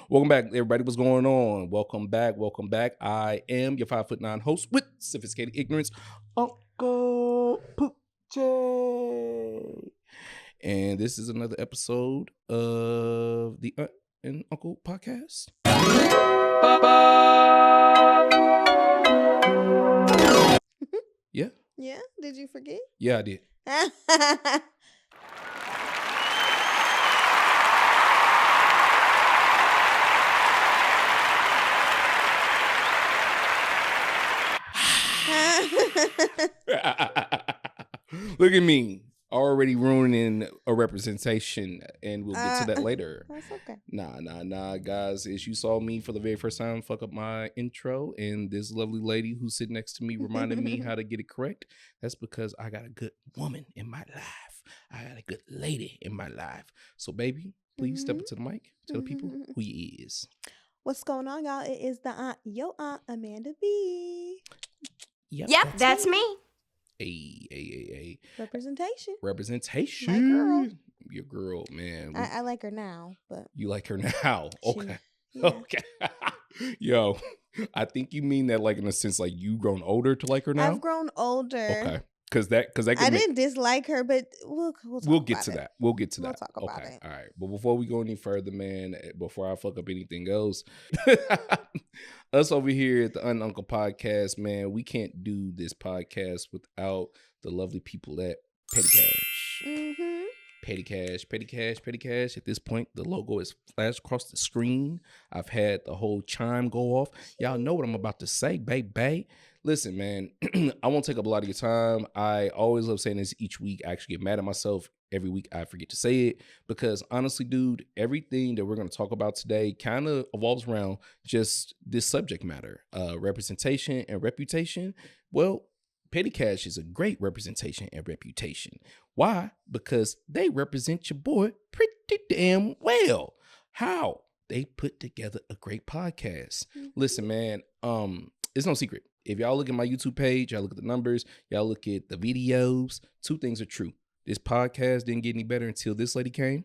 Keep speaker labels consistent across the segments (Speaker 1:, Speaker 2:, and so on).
Speaker 1: Welcome back, everybody. What's going on? Welcome back. Welcome back. I am your 5'9" host with sophisticated ignorance, Uncle Pooché. And this is another episode of the Aunt and Uncle podcast. Yeah.
Speaker 2: Yeah? Did you forget?
Speaker 1: Yeah, I did. Look at me, already ruining a representation, and we'll get to that later.
Speaker 2: That's okay.
Speaker 1: Nah, guys. As you saw me for the very first time fuck up my intro, and this lovely lady who's sitting next to me reminded me how to get it correct. That's because I got a good woman in my life. I got a good lady in my life. So, baby, please step up to the mic. Tell the people who he is.
Speaker 2: What's going on, y'all? It is your aunt, Amanda B.
Speaker 1: Yep,
Speaker 3: that's me.
Speaker 1: Hey.
Speaker 2: Representation.
Speaker 1: My
Speaker 2: girl.
Speaker 1: Your girl, man.
Speaker 2: I like her now, but
Speaker 1: You like her now? Okay.
Speaker 2: Yeah.
Speaker 1: Okay. Yo, I think you mean that like in a sense like you grown older to like her now?
Speaker 2: I've grown older.
Speaker 1: Okay. Cause that
Speaker 2: I didn't dislike her, but we'll
Speaker 1: get to that. We'll get to that.
Speaker 2: We'll talk about it.
Speaker 1: All right. But before we go any further, man, before I fuck up anything else, us over here at the Aunt and Uncle podcast, man, we can't do this podcast without the lovely people at Petty Cash.
Speaker 2: Mm-hmm.
Speaker 1: Petty Cash. At this point, the logo is flashed across the screen. I've had the whole chime go off. Y'all know what I'm about to say, babe. Listen, man, I won't take up a lot of your time. I always love saying this each week. I actually get mad at myself every week. I forget to say it because honestly, dude, everything that we're going to talk about today kind of evolves around just this subject matter, representation and reputation. Well, Petty Cash is a great representation and reputation. Why? Because they represent your boy pretty damn well. How? They put together a great podcast. Listen, man, it's no secret. If y'all look at my YouTube page, y'all look at the numbers, y'all look at the videos, two things are true. This podcast didn't get any better until this lady came.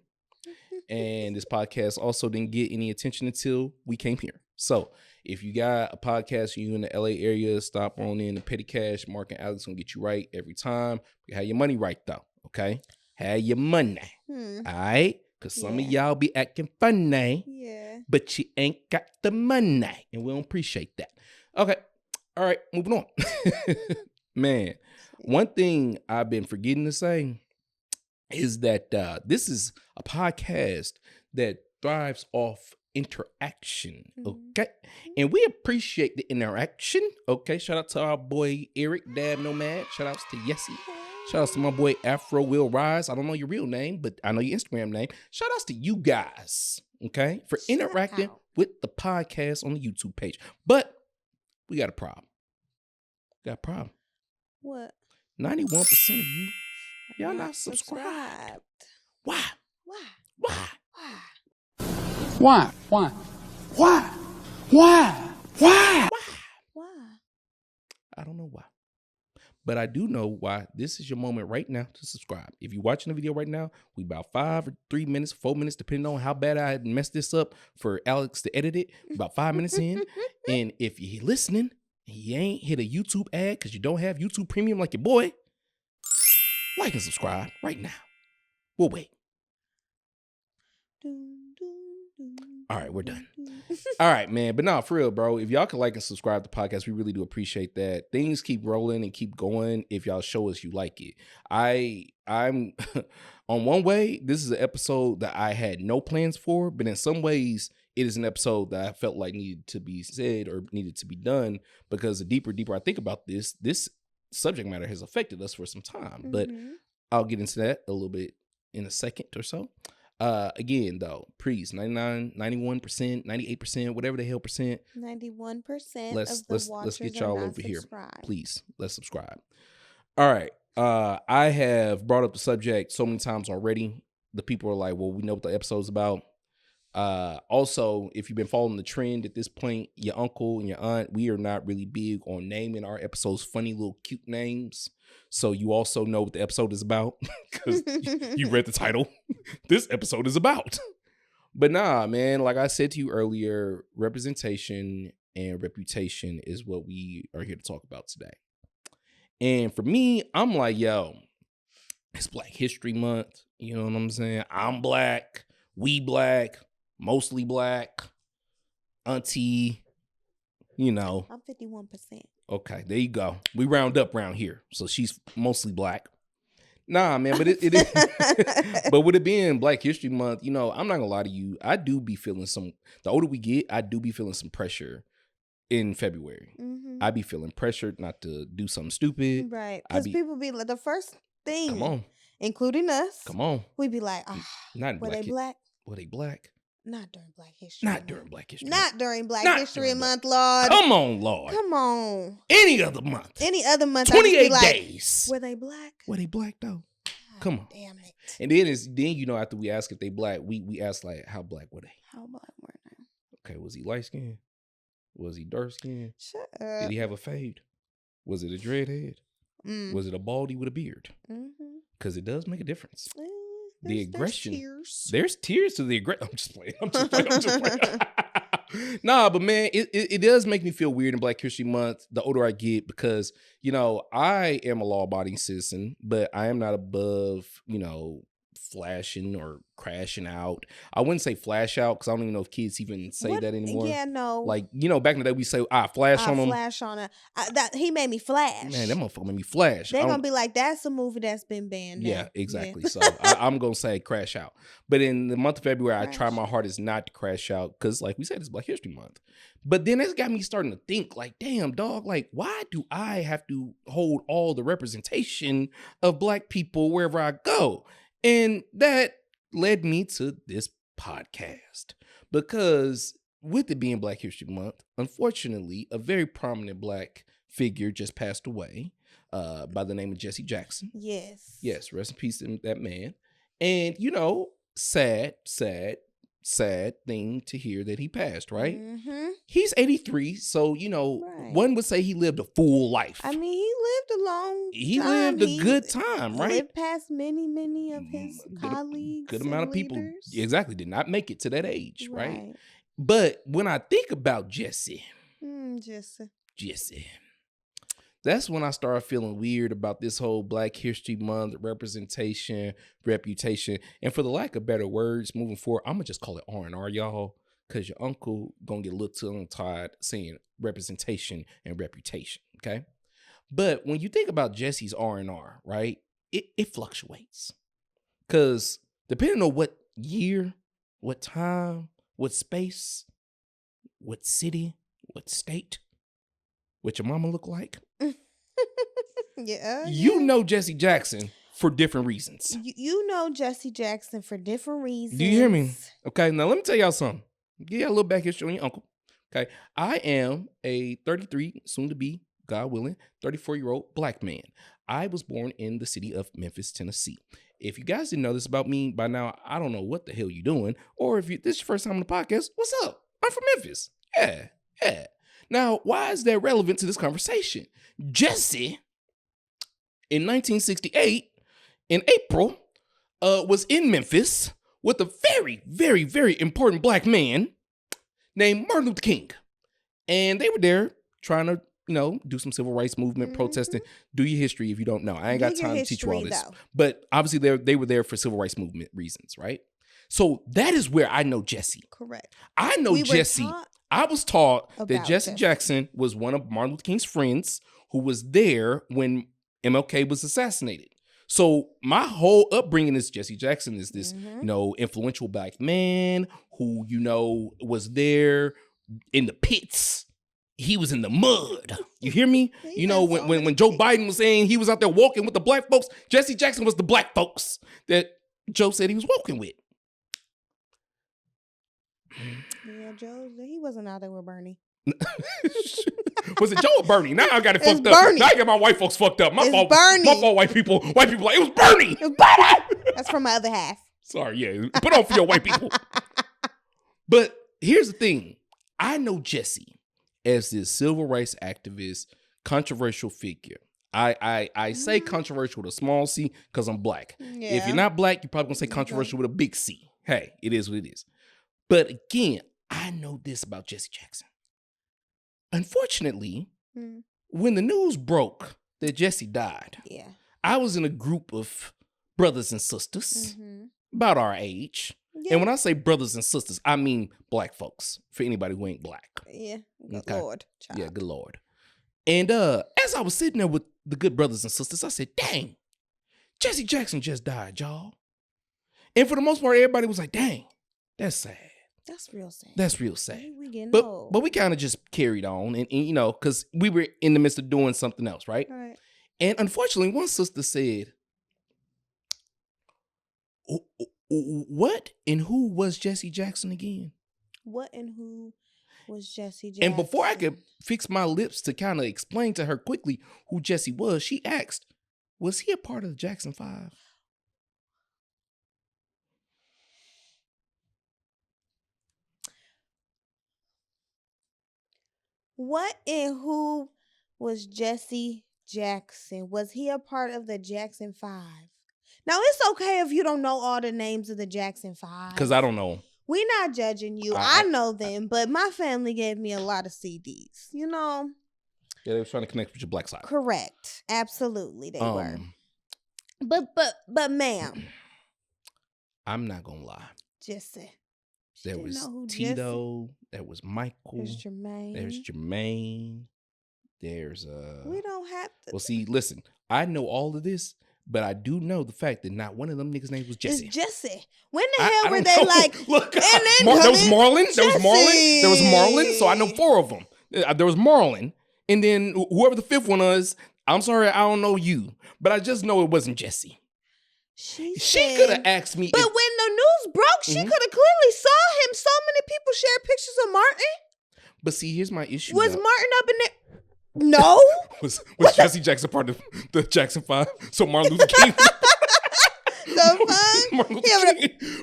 Speaker 1: And this podcast also didn't get any attention until we came here. So if you got a podcast and you in the LA area, stop on in the Petty Cash. Mark and Alex gonna get you right every time. Have your money right though, okay? Have your money, all right? Because some of y'all be acting funny, but you ain't got the money, and we don't appreciate that. Okay, all right, moving on. Man, one thing I've been forgetting to say is that this is a podcast that thrives off interaction, okay? And we appreciate the interaction, okay? Shout out to our boy Eric, Dab Nomad. Shout outs to Yessie. Shout outs to my boy Afro Will Rise. I don't know your real name, but I know your Instagram name. Shout outs to you guys, okay? For interacting with the podcast on the YouTube page. But we got a problem.
Speaker 2: What?
Speaker 1: 91% of you, y'all not subscribed. Why? I don't know why. But I do know why. This is your moment right now to subscribe. If you're watching the video right now, we about 5 or 3 minutes, 4 minutes, depending on how bad I messed this up for Alex to edit it, about 5 minutes in. And if you're listening and you ain't hit a YouTube ad because you don't have YouTube Premium like your boy, like and subscribe right now. We'll wait. All right, we're done. All right, man. But no, for real, bro. If y'all can like and subscribe to the podcast, we really do appreciate that. Things keep rolling and keep going if y'all show us you like it. I'm on one way, this is an episode that I had no plans for, but in some ways, it is an episode that I felt like needed to be said or needed to be done because the deeper I think about this subject matter has affected us for some time. But I'll get into that a little bit in a second or so. Again, though, please, 99, 91%, 98%, whatever the hell percent.
Speaker 2: 91%
Speaker 1: Let's get y'all over here.
Speaker 2: Subscribed.
Speaker 1: Please, let's subscribe. All right. I have brought up the subject so many times already. The people are like, well, we know what the episode's about. Also, if you've been following the trend at this point, your uncle and your aunt, we are not really big on naming our episodes funny little cute names. So you also know what the episode is about because you read the title. This episode is about But nah, man, like I said to you earlier, representation and reputation is what we are here to talk about today. And for me, I'm like, yo, it's Black History Month. You know what I'm saying? I'm black. We black. Mostly black. Auntie, you know.
Speaker 2: I'm 51%.
Speaker 1: Okay, there you go. We round up around here. So she's mostly black. Nah, man, but it is. But with it being Black History Month, you know, I'm not gonna lie to you. I do be feeling the older we get, I do be feeling some pressure in February.
Speaker 2: Mm-hmm.
Speaker 1: I be feeling pressured not to do something stupid.
Speaker 2: Right. Because people be like, the first thing,
Speaker 1: come on,
Speaker 2: including us,
Speaker 1: come on,
Speaker 2: we be like,
Speaker 1: not
Speaker 2: were they black?
Speaker 1: Were they black?
Speaker 2: Not during Black History
Speaker 1: Not
Speaker 2: Month.
Speaker 1: during Black History
Speaker 2: Not during Black
Speaker 1: Not
Speaker 2: History
Speaker 1: during
Speaker 2: Month, Lord.
Speaker 1: Come on, Lord.
Speaker 2: Come on.
Speaker 1: Any other month.
Speaker 2: Any other month.
Speaker 1: 28 days.
Speaker 2: Were they black?
Speaker 1: Were they black though? Come on.
Speaker 2: Damn it.
Speaker 1: And then you know, after we ask if they black, we ask like, how black were they?
Speaker 2: How black were they?
Speaker 1: Okay, was he light skinned? Was he dark skinned?
Speaker 2: Shut up.
Speaker 1: Did he have a fade? Was it a dread head? Was it a baldy with a beard? Because it does make a difference. The aggression. There's tears to the aggression. I'm just playing. Nah, but man, it does make me feel weird in Black History Month the older I get because, you know, I am a law-abiding citizen, but I am not above, you know, flashing or crashing out. I wouldn't say flash out because I don't even know if kids even say that anymore.
Speaker 2: Yeah, no.
Speaker 1: Like, you know, back in the day we say, flash on them.
Speaker 2: Flash on it. He made me flash.
Speaker 1: Man, that motherfucker made me flash.
Speaker 2: They're going to be like, that's a movie that's been banned.
Speaker 1: Yeah, exactly. Yeah. So I'm going to say crash out. But in the month of February, I try my hardest not to crash out because, like we said, it's Black History Month. But then it's got me starting to think like, damn, dog, like, why do I have to hold all the representation of black people wherever I go? And that led me to this podcast because with it being Black History Month, unfortunately, a very prominent black figure just passed away by the name of Jesse Jackson.
Speaker 2: Yes.
Speaker 1: Yes, rest in peace to that man. And, you know, sad thing to hear that he passed, right? Mm-hmm. He's 83, so, you know, one would say he lived a full life.
Speaker 2: I mean, he lived a long time.
Speaker 1: He lived a good time, right?
Speaker 2: Lived past many of his colleagues.
Speaker 1: Good amount of people,
Speaker 2: leaders.
Speaker 1: Exactly, did not make it to that age, right? But when I think about Jesse, that's when I started feeling weird about this whole Black History Month representation, reputation, and for the lack of better words, moving forward, I'm gonna just call it R&R, y'all, because your uncle gonna get a little tongue-tied saying representation and reputation, okay? But when you think about Jesse's R&R, right, it fluctuates, because depending on what year, what time, what space, what city, what state, what your mama look like. You know Jesse Jackson for different reasons.
Speaker 2: You know Jesse Jackson for different reasons.
Speaker 1: Do you hear me? Okay, now let me tell y'all something. Give you a little back history on your uncle. Okay, I am a 33, soon to be, God willing, 34-year-old black man. I was born in the city of Memphis, Tennessee. If you guys didn't know this about me by now, I don't know what the hell you're doing. Or if this is your first time on the podcast, what's up? I'm from Memphis. Yeah. Now, why is that relevant to this conversation? Jesse, in 1968, in April, was in Memphis with a very, very, very important black man named Martin Luther King. And they were there trying to, you know, do some civil rights movement, protesting. Do your history if you don't know. I ain't got time to teach you all this. Though. But obviously they were there for civil rights movement reasons, right? So that is where I know Jesse.
Speaker 2: Correct.
Speaker 1: I know Jesse. I was taught that Jesse Jackson was one of Martin Luther King's friends who was there when MLK was assassinated. So my whole upbringing is Jesse Jackson is this, you know, influential black man who, you know, was there in the pits. He was in the mud. You hear me? You know, when Joe Biden was saying he was out there walking with the black folks, Jesse Jackson was the black folks that Joe said he was walking with.
Speaker 2: Yeah, Joe, he wasn't out there with Bernie.
Speaker 1: Was it Joe or Bernie? Now I got it fucked up.
Speaker 2: Bernie.
Speaker 1: Now I got my white folks fucked up. My fault.
Speaker 2: Bernie.
Speaker 1: My fault, white people. White people like, it was Bernie.
Speaker 2: It was Bernie. That's from my other half.
Speaker 1: Sorry, yeah. Put on for your white people. But here's the thing. I know Jesse as this civil rights activist, controversial figure. I say controversial with a small C because I'm black. Yeah. If you're not black, you're probably going to say controversial with a big C. Hey, it is what it is. But again, I know this about Jesse Jackson. Unfortunately, when the news broke that Jesse died, I was in a group of brothers and sisters about our age. Yeah. And when I say brothers and sisters, I mean black folks, for anybody who ain't black.
Speaker 2: Yeah, good Lord. Child.
Speaker 1: Yeah, good Lord. And as I was sitting there with the good brothers and sisters, I said, dang, Jesse Jackson just died, y'all. And for the most part, everybody was like, dang, that's sad.
Speaker 2: That's real sad.
Speaker 1: That's real sad.
Speaker 2: We getting
Speaker 1: old. But we kind of just carried on and, you know, because we were in the midst of doing something else, right?
Speaker 2: Right.
Speaker 1: And unfortunately, one sister said, what and who was Jesse Jackson again?
Speaker 2: What and who was Jesse Jackson?
Speaker 1: And before I could fix my lips to kind of explain to her quickly who Jesse was, she asked, was he a part of the Jackson 5?
Speaker 2: What and who was Jesse Jackson? Was he a part of the Jackson 5? Now, it's okay if you don't know all the names of the Jackson 5.
Speaker 1: Because I don't know.
Speaker 2: We're not judging you. I know them, but my family gave me a lot of CDs, you know?
Speaker 1: Yeah, they were trying to connect with your black side.
Speaker 2: Correct. Absolutely, they were. But ma'am.
Speaker 1: I'm not going to lie.
Speaker 2: Jesse.
Speaker 1: There was Tito. There was Michael.
Speaker 2: There's Jermaine.
Speaker 1: There's
Speaker 2: We don't have to.
Speaker 1: Well, see, listen. I know all of this, but I do know the fact that not one of them niggas' names was Jesse.
Speaker 2: It's Jesse. When the hell were they know. Like?
Speaker 1: Look, there was Marlon. There was Marlon. So I know 4 of them. There was Marlon, and then whoever the 5th one was. I'm sorry, I don't know you, but I just know it wasn't Jesse. She could have asked me.
Speaker 2: But when the news broke, she could have clearly saw him. So many people shared pictures of Martin.
Speaker 1: But see, here's my issue.
Speaker 2: Was Martin up in there? No.
Speaker 1: was Jesse Jackson part of the Jackson 5? So Martin Luther King.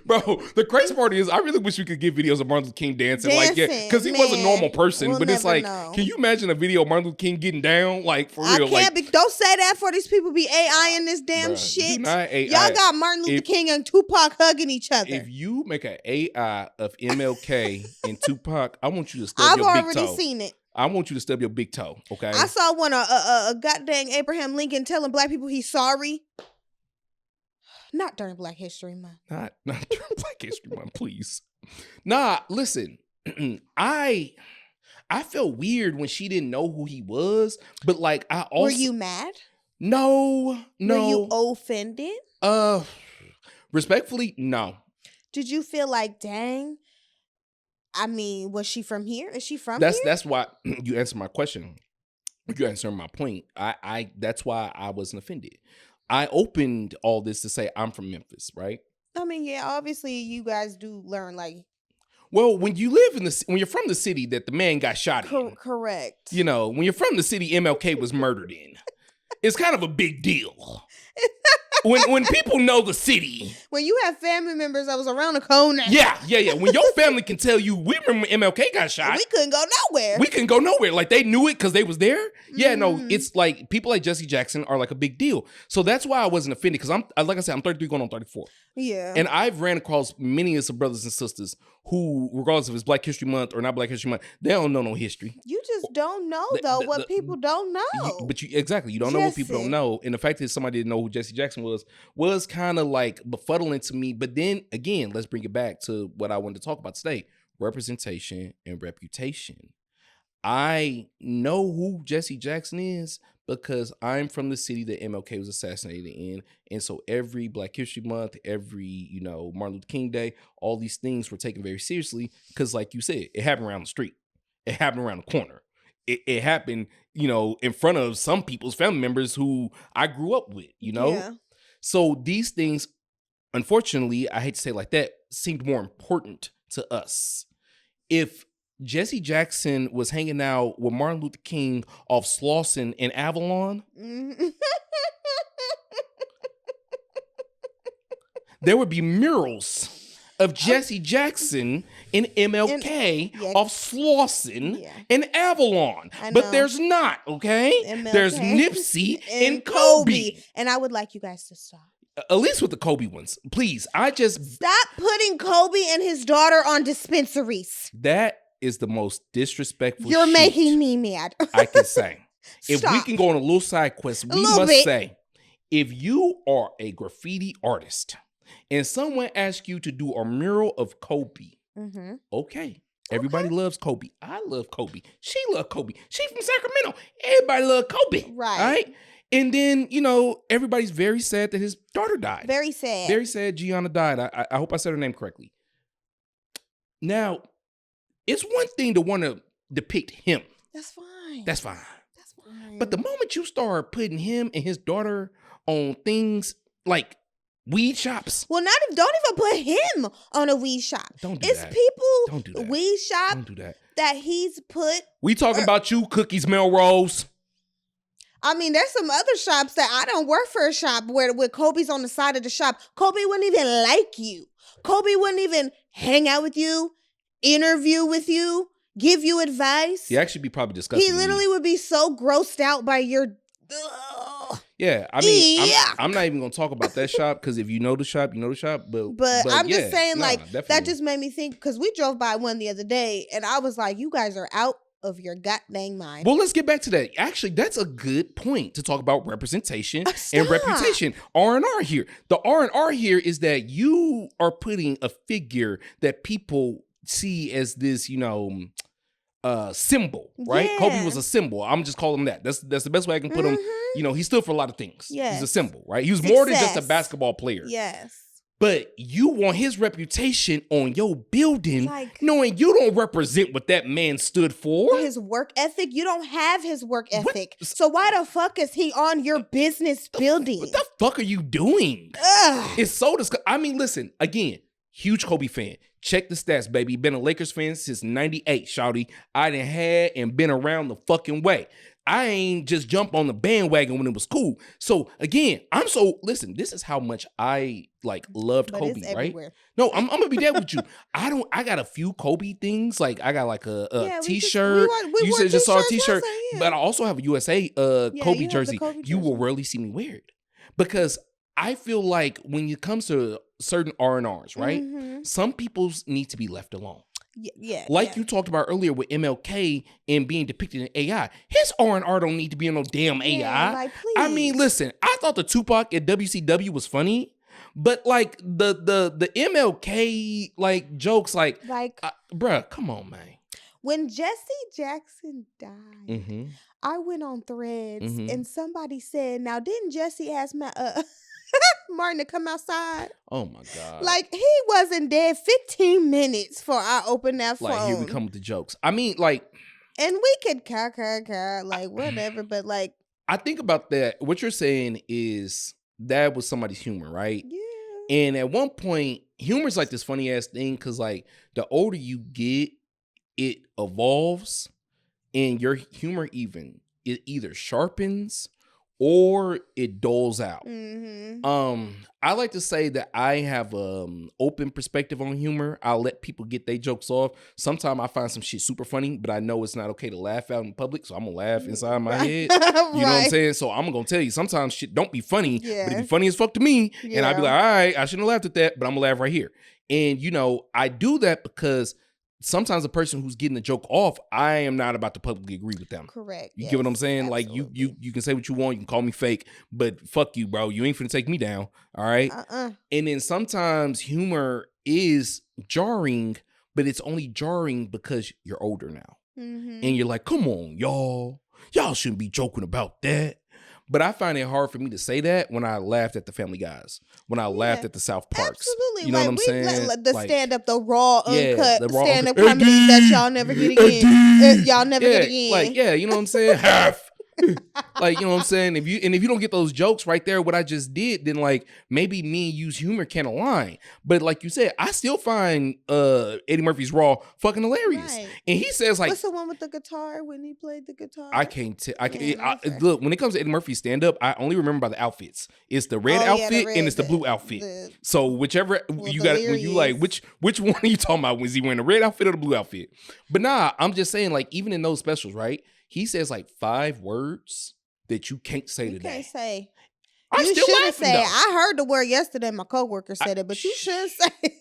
Speaker 1: Bro, the crazy part is I really wish we could get videos of Martin Luther King dancing like, yeah, because he was a normal person. But it's like, can you imagine a video of Martin Luther King getting down? Like, for real.
Speaker 2: I can't. Don't say that for these people be AI in this damn shit. Y'all got Martin Luther King and Tupac hugging each other.
Speaker 1: If you make an AI of MLK and Tupac, I want you to stub your big toe.
Speaker 2: I've already seen it.
Speaker 1: I want you to stub your big toe, okay?
Speaker 2: I saw one a goddamn Abraham Lincoln telling black people he's sorry. Not during Black History Month.
Speaker 1: Not during Black History Month, please. Nah, listen. I felt weird when she didn't know who he was, but like I also
Speaker 2: Were you mad?
Speaker 1: No.
Speaker 2: Were you offended?
Speaker 1: Respectfully, no.
Speaker 2: Did you feel like, dang? I mean, was she from here? Is she from here?
Speaker 1: That's why you answered my question. You answered my point. I that's why I wasn't offended. I opened all this to say I'm from Memphis, right?
Speaker 2: I mean, yeah, obviously you guys do learn like.
Speaker 1: Well, when you live when you're from the city that the man got shot in.
Speaker 2: Correct.
Speaker 1: You know, when you're from the city MLK was murdered in, it's kind of a big deal. When people know the city.
Speaker 2: When you have family members that was around the corner.
Speaker 1: Yeah. When your family can tell you, we remember when MLK got shot.
Speaker 2: We couldn't go nowhere.
Speaker 1: We couldn't go nowhere. Like, they knew it because they was there. Yeah, no, it's like, people like Jesse Jackson are like a big deal. So that's why I wasn't offended, because like I said, I'm 33 going on 34.
Speaker 2: Yeah.
Speaker 1: And I've ran across many of some brothers and sisters who, regardless if it's Black History Month or not Black History Month, they don't know no history.
Speaker 2: You just don't know, what people don't know.
Speaker 1: You don't know what people don't know. And the fact that somebody didn't know who Jesse Jackson was kind of like befuddling to me. But then again, let's bring it back to what I wanted to talk about today: representation and reputation. I know who Jesse Jackson is because I'm from the city that MLK was assassinated in. And so every Black History Month, every, Martin Luther King Day, all these things were taken very seriously because, like you said, it happened around the street. It happened around the corner. It happened, in front of some people's family members who I grew up with,
Speaker 2: Yeah.
Speaker 1: So these things, unfortunately, I hate to say it like that, seemed more important to us. If Jesse Jackson was hanging out with Martin Luther King off Slauson in Avalon, there would be murals of Jesse Jackson and MLK off Slauson in Avalon. But there's not, okay?
Speaker 2: MLK.
Speaker 1: There's Nipsey and Kobe.
Speaker 2: And I would like you guys to stop.
Speaker 1: At least with the Kobe ones. Please.
Speaker 2: Stop putting Kobe and his daughter on dispensaries.
Speaker 1: That is the most disrespectful
Speaker 2: You're
Speaker 1: shit
Speaker 2: making me mad.
Speaker 1: I can say. If we
Speaker 2: Stop.
Speaker 1: can go on a little side quest, we must say, if you are a graffiti artist and someone asks you to do a mural of Kobe, okay. Everybody loves Kobe. I love Kobe. She loves Kobe. She from Sacramento. Everybody loves Kobe.
Speaker 2: Right.
Speaker 1: All right. And then, everybody's very sad that his daughter died.
Speaker 2: Very sad.
Speaker 1: Very sad Gianna died. I hope I said her name correctly. Now, it's one thing to want to depict him.
Speaker 2: That's fine.
Speaker 1: That's fine. But the moment you start putting him and his daughter on things like weed shops.
Speaker 2: Well, don't even put him on a weed shop.
Speaker 1: Don't do
Speaker 2: it's
Speaker 1: that.
Speaker 2: people
Speaker 1: Don't do that.
Speaker 2: Weed shop
Speaker 1: Don't do
Speaker 2: that he's put.
Speaker 1: We talking about you, Cookies Melrose.
Speaker 2: I mean, there's some other shops that I don't work for a shop where Kobe's on the side of the shop. Kobe wouldn't even like you. Kobe wouldn't even hang out with you, interview with you, give you advice.
Speaker 1: He actually be probably disgusting.
Speaker 2: He literally would be so grossed out by your... Ugh.
Speaker 1: Yeah, I mean, I'm not even going to talk about that shop because if you know the shop, you know the shop. But
Speaker 2: I'm just saying,
Speaker 1: definitely.
Speaker 2: That just made me think, because we drove by one the other day and I was like, you guys are out of your goddamn mind.
Speaker 1: Well, let's get back to that. Actually, that's a good point to talk about representation and reputation. R&R here. The R&R here is that you are putting a figure that people see as this, symbol, right?
Speaker 2: Yeah.
Speaker 1: Kobe was a symbol. I'm just calling him that. That's the best way I can put him. He stood for a lot of things.
Speaker 2: Yes.
Speaker 1: He's a symbol, right? He was more than just a basketball player.
Speaker 2: Yes.
Speaker 1: But you want his reputation on your building,
Speaker 2: Like,
Speaker 1: knowing you don't represent what that man stood for.
Speaker 2: His work ethic. You don't have his work ethic. So why the fuck is he on your business building?
Speaker 1: What the fuck are you doing?
Speaker 2: Ugh.
Speaker 1: It's so disgusting. I mean, listen, again, huge Kobe fan. Check the stats, baby. Been a Lakers fan since 98, shawty. I done had and been around the fucking way. I ain't just jump on the bandwagon when it was cool. So again, listen, this is how much I loved Kobe, right?
Speaker 2: Everywhere.
Speaker 1: No, I'm gonna be there with you. I got a few Kobe things. Like I got like a t-shirt. You said just saw a t-shirt, but I also have a USA Kobe jersey. You will rarely see me wear it because I feel like when it comes to certain R&Rs, right? Some people's need to be left alone. You talked about earlier with MLK and being depicted in AI. His R&R don't need to be in no damn AI. I mean, listen, I thought the Tupac at WCW was funny, but like the MLK jokes, bruh, come on, man.
Speaker 2: When Jesse Jackson died, I went on Threads and somebody said, "Now didn't Jesse ask Martin to come outside?"
Speaker 1: Oh my God.
Speaker 2: He wasn't dead 15 minutes before I opened that phone.
Speaker 1: Here we come with the jokes. I mean,
Speaker 2: and we could whatever, but
Speaker 1: I think about that. What you're saying is that was somebody's humor, right?
Speaker 2: Yeah.
Speaker 1: And at one point, humor's like this funny ass thing because the older you get, it evolves and your humor it either sharpens or it dulls out. I like to say that I have open perspective on humor. I'll let people get their jokes off. Sometimes I find some shit super funny, but I know it's not okay to laugh out in public, so I'm gonna laugh inside my head. You know what I'm saying? So I'm gonna tell you, sometimes shit don't be funny, but it be funny as fuck to me. And I'd be like, all right, I shouldn't have laughed at that, but I'm gonna laugh right here. And I do that because sometimes the person who's getting the joke off, I am not about to publicly agree with them.
Speaker 2: Correct.
Speaker 1: You get what I'm saying? Absolutely. You can say what you want. You can call me fake, but fuck you, bro. You ain't finna take me down. All right. And then sometimes humor is jarring, but it's only jarring because you're older now, and you're like, come on, y'all shouldn't be joking about that. But I find it hard for me to say that when I laughed at the Family Guys, when I laughed at the South Parks.
Speaker 2: Absolutely.
Speaker 1: You know what I'm saying?
Speaker 2: The stand-up, the raw, uncut
Speaker 1: the raw,
Speaker 2: stand-up comedy that y'all never get again. Y'all never get again.
Speaker 1: You know what I'm saying? Half. You know what I'm saying? If you don't get those jokes right there, what I just did, then maybe me and you's humor can't align. But like you said, I still find Eddie Murphy's Raw fucking hilarious. Right. And he says
Speaker 2: what's the one with the guitar when he played the guitar?
Speaker 1: I can't look, when it comes to Eddie Murphy's stand-up, I only remember by the outfits. It's the red outfit and it's the blue outfit. So whichever you got, when you which one are you talking about? Was he wearing the red outfit or the blue outfit? But nah, I'm just saying, even in those specials, right? He says 5 words that you can't say today.
Speaker 2: You can't say.
Speaker 1: I
Speaker 2: You
Speaker 1: still
Speaker 2: should have
Speaker 1: laughing
Speaker 2: said,
Speaker 1: though.
Speaker 2: I heard the word yesterday. My coworker said it, but you should say it.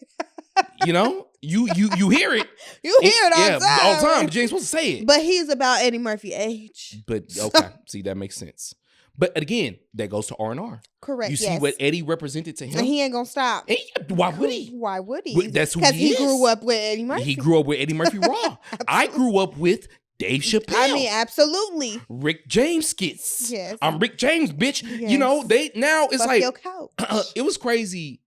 Speaker 1: You know, you hear it.
Speaker 2: You hear it all the time.
Speaker 1: all the time. But you ain't supposed to say it.
Speaker 2: But he's about Eddie Murphy age.
Speaker 1: But okay, see, that makes sense. But again, that goes to R&R.
Speaker 2: Correct.
Speaker 1: You see what Eddie represented to him.
Speaker 2: And he ain't gonna stop.
Speaker 1: Why would he?
Speaker 2: Why would he?
Speaker 1: Well, that's who
Speaker 2: Because
Speaker 1: he
Speaker 2: he
Speaker 1: is.
Speaker 2: grew up with Eddie Murphy.
Speaker 1: He grew up with Eddie Murphy Raw. I grew up with Dave Chappelle.
Speaker 2: I mean, absolutely.
Speaker 1: Rick James skits.
Speaker 2: Yes.
Speaker 1: I'm Rick James, bitch.
Speaker 2: Yes.
Speaker 1: You know, it's
Speaker 2: Fuck
Speaker 1: like
Speaker 2: your couch.
Speaker 1: it was crazy.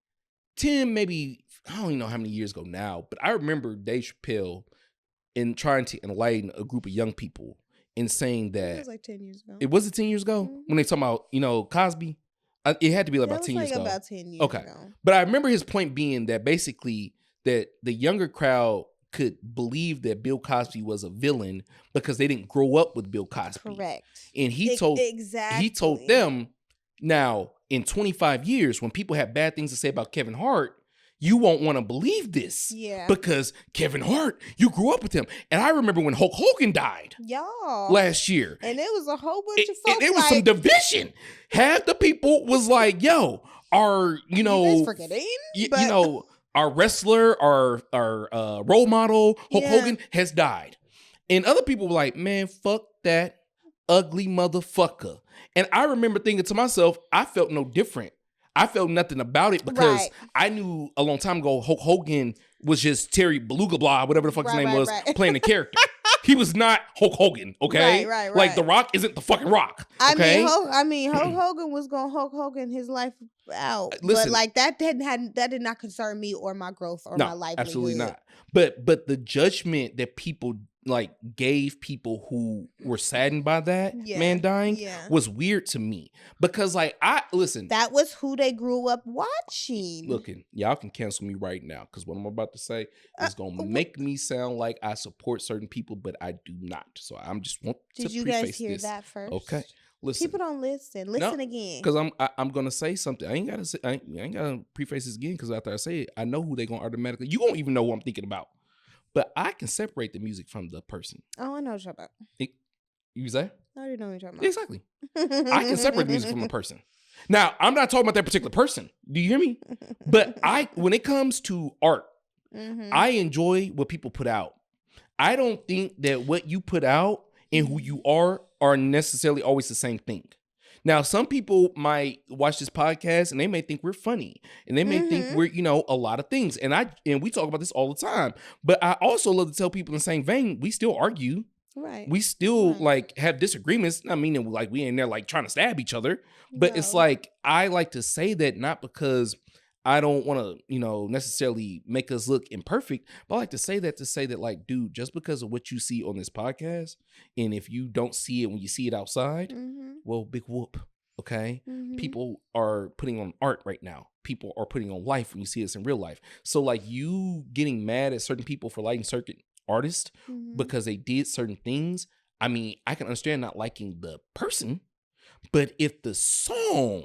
Speaker 1: 10, maybe, I don't even know how many years ago now, but I remember Dave Chappelle in trying to enlighten a group of young people in saying that
Speaker 2: It was like 10 years ago.
Speaker 1: it was 10 years ago when they talking about, Cosby. It had to be like about 10 years ago.
Speaker 2: About 10 years
Speaker 1: Okay.
Speaker 2: ago.
Speaker 1: But I remember his point being that basically that the younger crowd could believe that Bill Cosby was a villain because they didn't grow up with Bill Cosby.
Speaker 2: Correct.
Speaker 1: And he told them, now in 25 years, when people have bad things to say about Kevin Hart, you won't want to believe this.
Speaker 2: Yeah.
Speaker 1: Because Kevin Hart, you grew up with him. And I remember when Hulk Hogan died
Speaker 2: Y'all.
Speaker 1: last year.
Speaker 2: And it was a whole bunch of folks.
Speaker 1: It was some division. Half the people was like, yo, our,
Speaker 2: You guys forgetting?
Speaker 1: our wrestler, our role model, Hulk Hogan, has died. And other people were like, man, fuck that ugly motherfucker. And I remember thinking to myself, I felt no different. I felt nothing about it because I knew a long time ago Hulk Hogan was just Terry Beluga Blah, whatever the fuck his name was, playing the character. He was not Hulk Hogan, okay?
Speaker 2: Right.
Speaker 1: Like The Rock isn't the fucking Rock.
Speaker 2: Okay?
Speaker 1: I
Speaker 2: mean, Hulk Hogan was gonna Hulk Hogan his life out,
Speaker 1: Listen,
Speaker 2: but like that did not concern me or my growth or my livelihood.
Speaker 1: Absolutely not. But the judgment that people like gave people who were saddened by that man dying was weird to me because like that
Speaker 2: was who they grew up watching.
Speaker 1: Looking, y'all can cancel me right now because what I'm about to say is gonna make me sound like I support certain people, but I do not. So I'm just want to preface this.
Speaker 2: Did you guys hear that first?
Speaker 1: Okay. Listen.
Speaker 2: People don't listen. Listen again.
Speaker 1: Because I'm gonna say something. I ain't gotta preface this again because after I say it, I know who they gonna automatically. You won't even know who I'm thinking about. But I can separate the music from the person.
Speaker 2: Oh, I know what you're talking about.
Speaker 1: You say?
Speaker 2: I already know what you're talking about.
Speaker 1: Exactly. I can separate the music from a person. Now, I'm not talking about that particular person. Do you hear me? But when it comes to art, I enjoy what people put out. I don't think that what you put out and who you are necessarily always the same thing. Now, some people might watch this podcast and they may think we're funny and they may think we're, a lot of things. And we talk about this all the time. But I also love to tell people in the same vein, we still argue.
Speaker 2: Right.
Speaker 1: We still like have disagreements. I mean, like we ain't there like trying to stab each other. But it's like, I like to say that not because I don't want to, necessarily make us look imperfect, but I like to say that like, dude, just because of what you see on this podcast, and if you don't see it when you see it outside, well, big whoop, okay? People are putting on art right now. People are putting on life when you see this in real life. So like you getting mad at certain people for liking certain artists because they did certain things. I mean, I can understand not liking the person, but if the song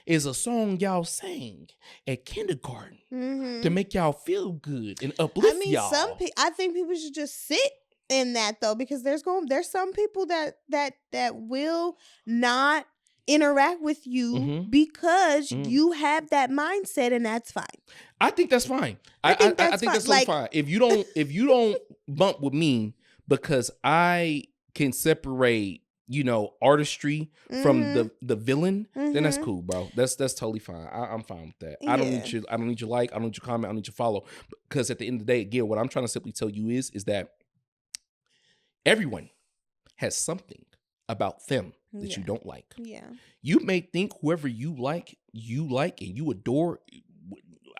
Speaker 1: is a song y'all sang at kindergarten to make y'all feel good and uplift y'all.
Speaker 2: I think people should just sit in that though, because there's some people that will not interact with you because you have that mindset, and that's fine.
Speaker 1: I think that's fine. I think that's totally fine. If you don't bump with me because I can separate artistry from the villain, then that's cool, bro. That's totally fine. I'm fine with that. I don't need your like, I don't need your comment, I don't need your follow. Because at the end of the day, again, what I'm trying to simply tell you is that everyone has something about them that you don't like. Yeah. You may think whoever you like and you adore.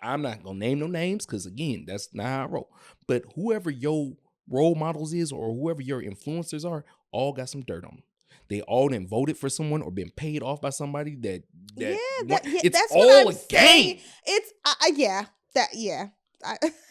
Speaker 1: I'm not gonna name no names because again, that's not how I roll. But whoever your role models is or whoever your influencers are, all got some dirt on them. They all then voted for someone or been paid off by somebody it's
Speaker 2: that's
Speaker 1: all a game.
Speaker 2: It's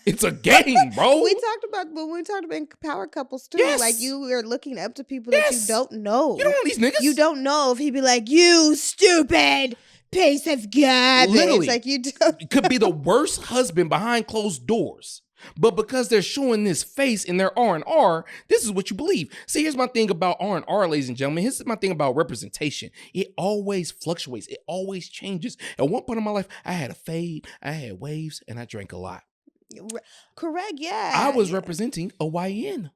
Speaker 1: it's a game, bro.
Speaker 2: We talked about power couples too. Yes. Like you are looking up to people that you don't know.
Speaker 1: You don't know these niggas.
Speaker 2: You don't know if he'd be like, you stupid piece of garbage.
Speaker 1: Literally,
Speaker 2: like you don't.
Speaker 1: Could be the worst husband behind closed doors. But because they're showing this face in their R&R, this is what you believe. See, here's my thing about R&R, ladies and gentlemen. Here's my thing about representation. It always fluctuates. It always changes. At one point in my life, I had a fade, I had waves, and I drank a lot.
Speaker 2: Correct, yeah.
Speaker 1: I was representing a YN.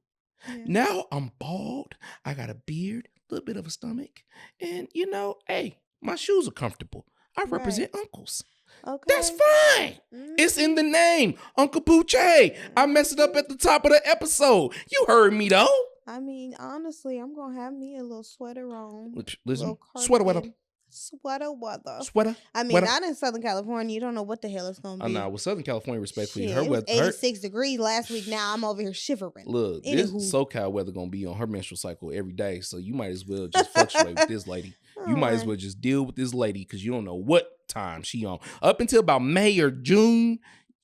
Speaker 2: Yeah.
Speaker 1: Now I'm bald. I got a beard, a little bit of a stomach. And, hey, my shoes are comfortable. I represent uncles.
Speaker 2: Okay.
Speaker 1: That's fine. It's in the name, Uncle Pooché. I messed it up at the top of the episode. You heard me though.
Speaker 2: I mean, honestly, I'm gonna have me a little sweater on.
Speaker 1: Listen, sweater weather. Sweater.
Speaker 2: I mean, not in Southern California. You don't know what the hell it's gonna be.
Speaker 1: Well, Southern California, respectfully,
Speaker 2: Shit,
Speaker 1: her
Speaker 2: it was
Speaker 1: weather.
Speaker 2: 86 degrees last week. Now I'm over here shivering.
Speaker 1: Look, this SoCal weather gonna be on her menstrual cycle every day, so you might as well just fluctuate with this lady. You might as well just deal with this lady because you don't know what time she on. Up until about May or June,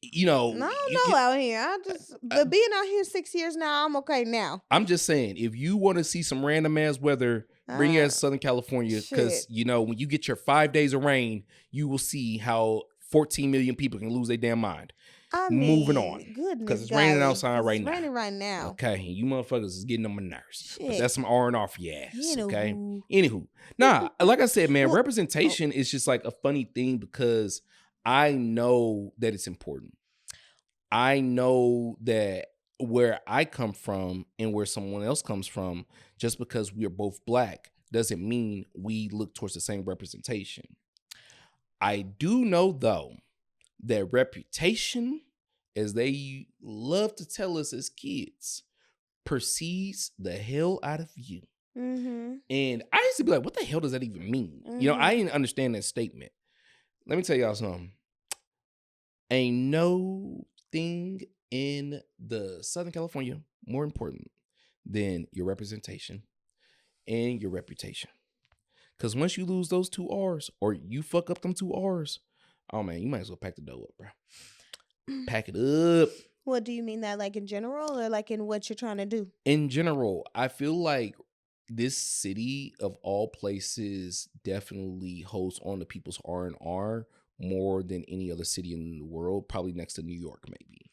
Speaker 1: I don't
Speaker 2: know out here. But being out here 6 years now, I'm okay now.
Speaker 1: I'm just saying, if you want to see some random ass weather, bring your ass to Southern California because when you get your 5 days of rain, you will see how 14 million people can lose their damn mind. Moving on.
Speaker 2: Goodness,
Speaker 1: because it's raining outside right now.
Speaker 2: It's raining right now.
Speaker 1: Okay, and you motherfuckers is getting on my nerves. But that's some R&R for your ass. Okay. Anywho, like I said, man, representation is just like a funny thing because I know that it's important. I know that where I come from and where someone else comes from, just because we are both black, doesn't mean we look towards the same representation. I do know though that reputation, as they love to tell us as kids, precedes the hell out of you. Mm-hmm. And I used to be like, what the hell does that even mean? Mm-hmm. I didn't understand that statement. Let me tell y'all something. Ain't no thing in the Southern California more important than your representation and your reputation. Because once you lose those 2 R's or you fuck up them 2 R's, oh man, you might as well pack the dough up, bro. Pack it up.
Speaker 2: What do you mean that, like in general or like in what you're trying to do?
Speaker 1: In general, I feel like this city of all places definitely holds on to people's R&R more than any other city in the world, probably next to New York, maybe.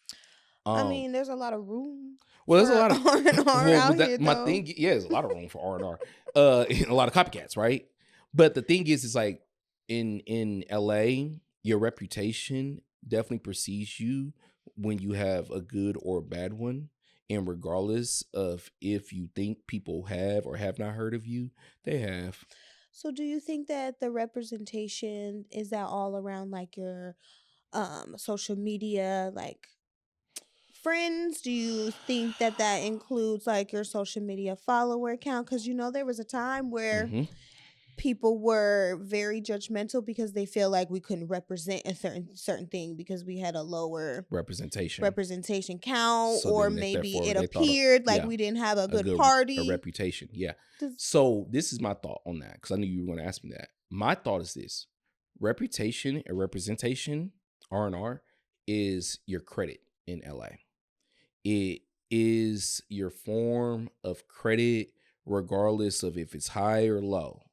Speaker 2: I mean, there's a lot of room.
Speaker 1: Well, there's a lot of
Speaker 2: R&R out here,
Speaker 1: my
Speaker 2: though.
Speaker 1: thing, there's a lot of room for R&R. A lot of copycats, right? But the thing is like in LA, your reputation definitely precedes you when you have a good or a bad one. And regardless of if you think people have or have not heard of you, they have.
Speaker 2: So do you think that the representation, is that all around like your social media, like friends? Do you think that includes like your social media follower count? Because there was a time where people were very judgmental because they feel like we couldn't represent a certain thing because we had a lower representation count, so or maybe it appeared like we didn't have a good party,
Speaker 1: a reputation. Yeah. So this is my thought on that because I knew you were going to ask me that. My thought is this: reputation and representation, R&R, is your credit in LA. It is your form of credit, regardless of if it's high or low.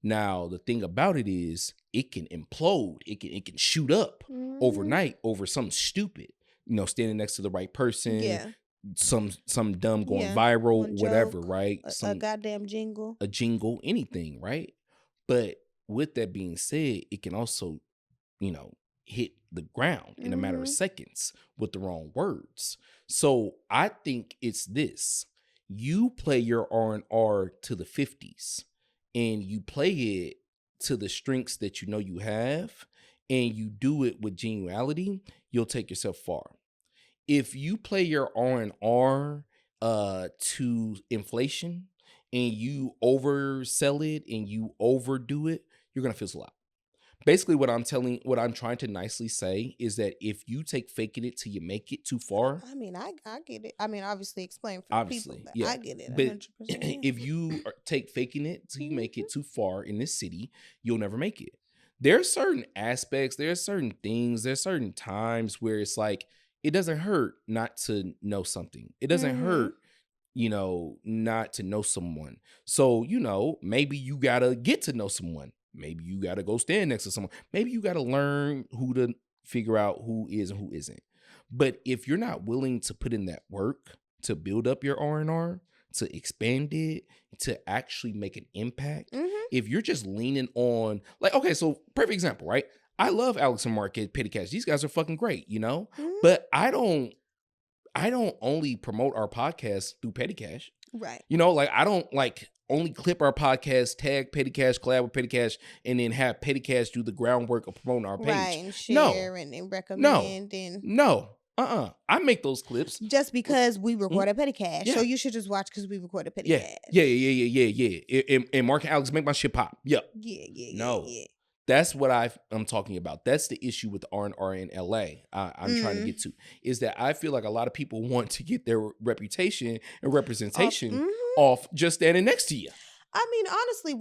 Speaker 1: Now, the thing about it is it can implode. It can shoot up overnight over something stupid. Standing next to the right person. Yeah. Some dumb going viral, whatever, right?
Speaker 2: A goddamn jingle.
Speaker 1: A jingle, anything, right? But with that being said, it can also, hit the ground in a matter of seconds with the wrong words. So I think it's this. You play your R&R to the 50s. And you play it to the strengths that you know you have, and you do it with genuality, you'll take yourself far. If you play your R&R to inflation, and you oversell it and you overdo it, you're gonna fizzle out. Basically, what I'm trying to nicely say is that if you take faking it till you make it too far.
Speaker 2: I mean, I get it. I mean, obviously explain for people, but I get it 100%.
Speaker 1: But if you take faking it till you make it too far in this city, you'll never make it. There are certain aspects, there are certain things, there's certain times where it's like, it doesn't hurt not to know something. It doesn't hurt, not to know someone. So, maybe you gotta get to know someone. Maybe you got to go stand next to someone. Maybe you got to learn who to figure out who is and who isn't. But if you're not willing to put in that work to build up your R&R, to expand it, to actually make an impact, if you're just leaning on, like, okay, so perfect example, right? I love Alex and Mark at Petty Cash. These guys are fucking great, you know? But I don't only promote our podcast through Petty Cash.
Speaker 2: Right.
Speaker 1: You know, like I don't like only clip our podcast, tag Petty Cash, collab with Petty Cash, and then have Petty Cash do the groundwork of promoting our page.
Speaker 2: Right, and share and recommend.
Speaker 1: No. I make those clips.
Speaker 2: Just because we record a Petty Cash. So you should just watch because we record a Petty Cash.
Speaker 1: Yeah. And Mark and Alex make my shit pop. Yeah. No. That's what I'm talking about. That's the issue with R&R in LA. I'm trying to get to, is that I feel like a lot of people want to get their reputation and representation off just standing next to you.
Speaker 2: I mean, honestly,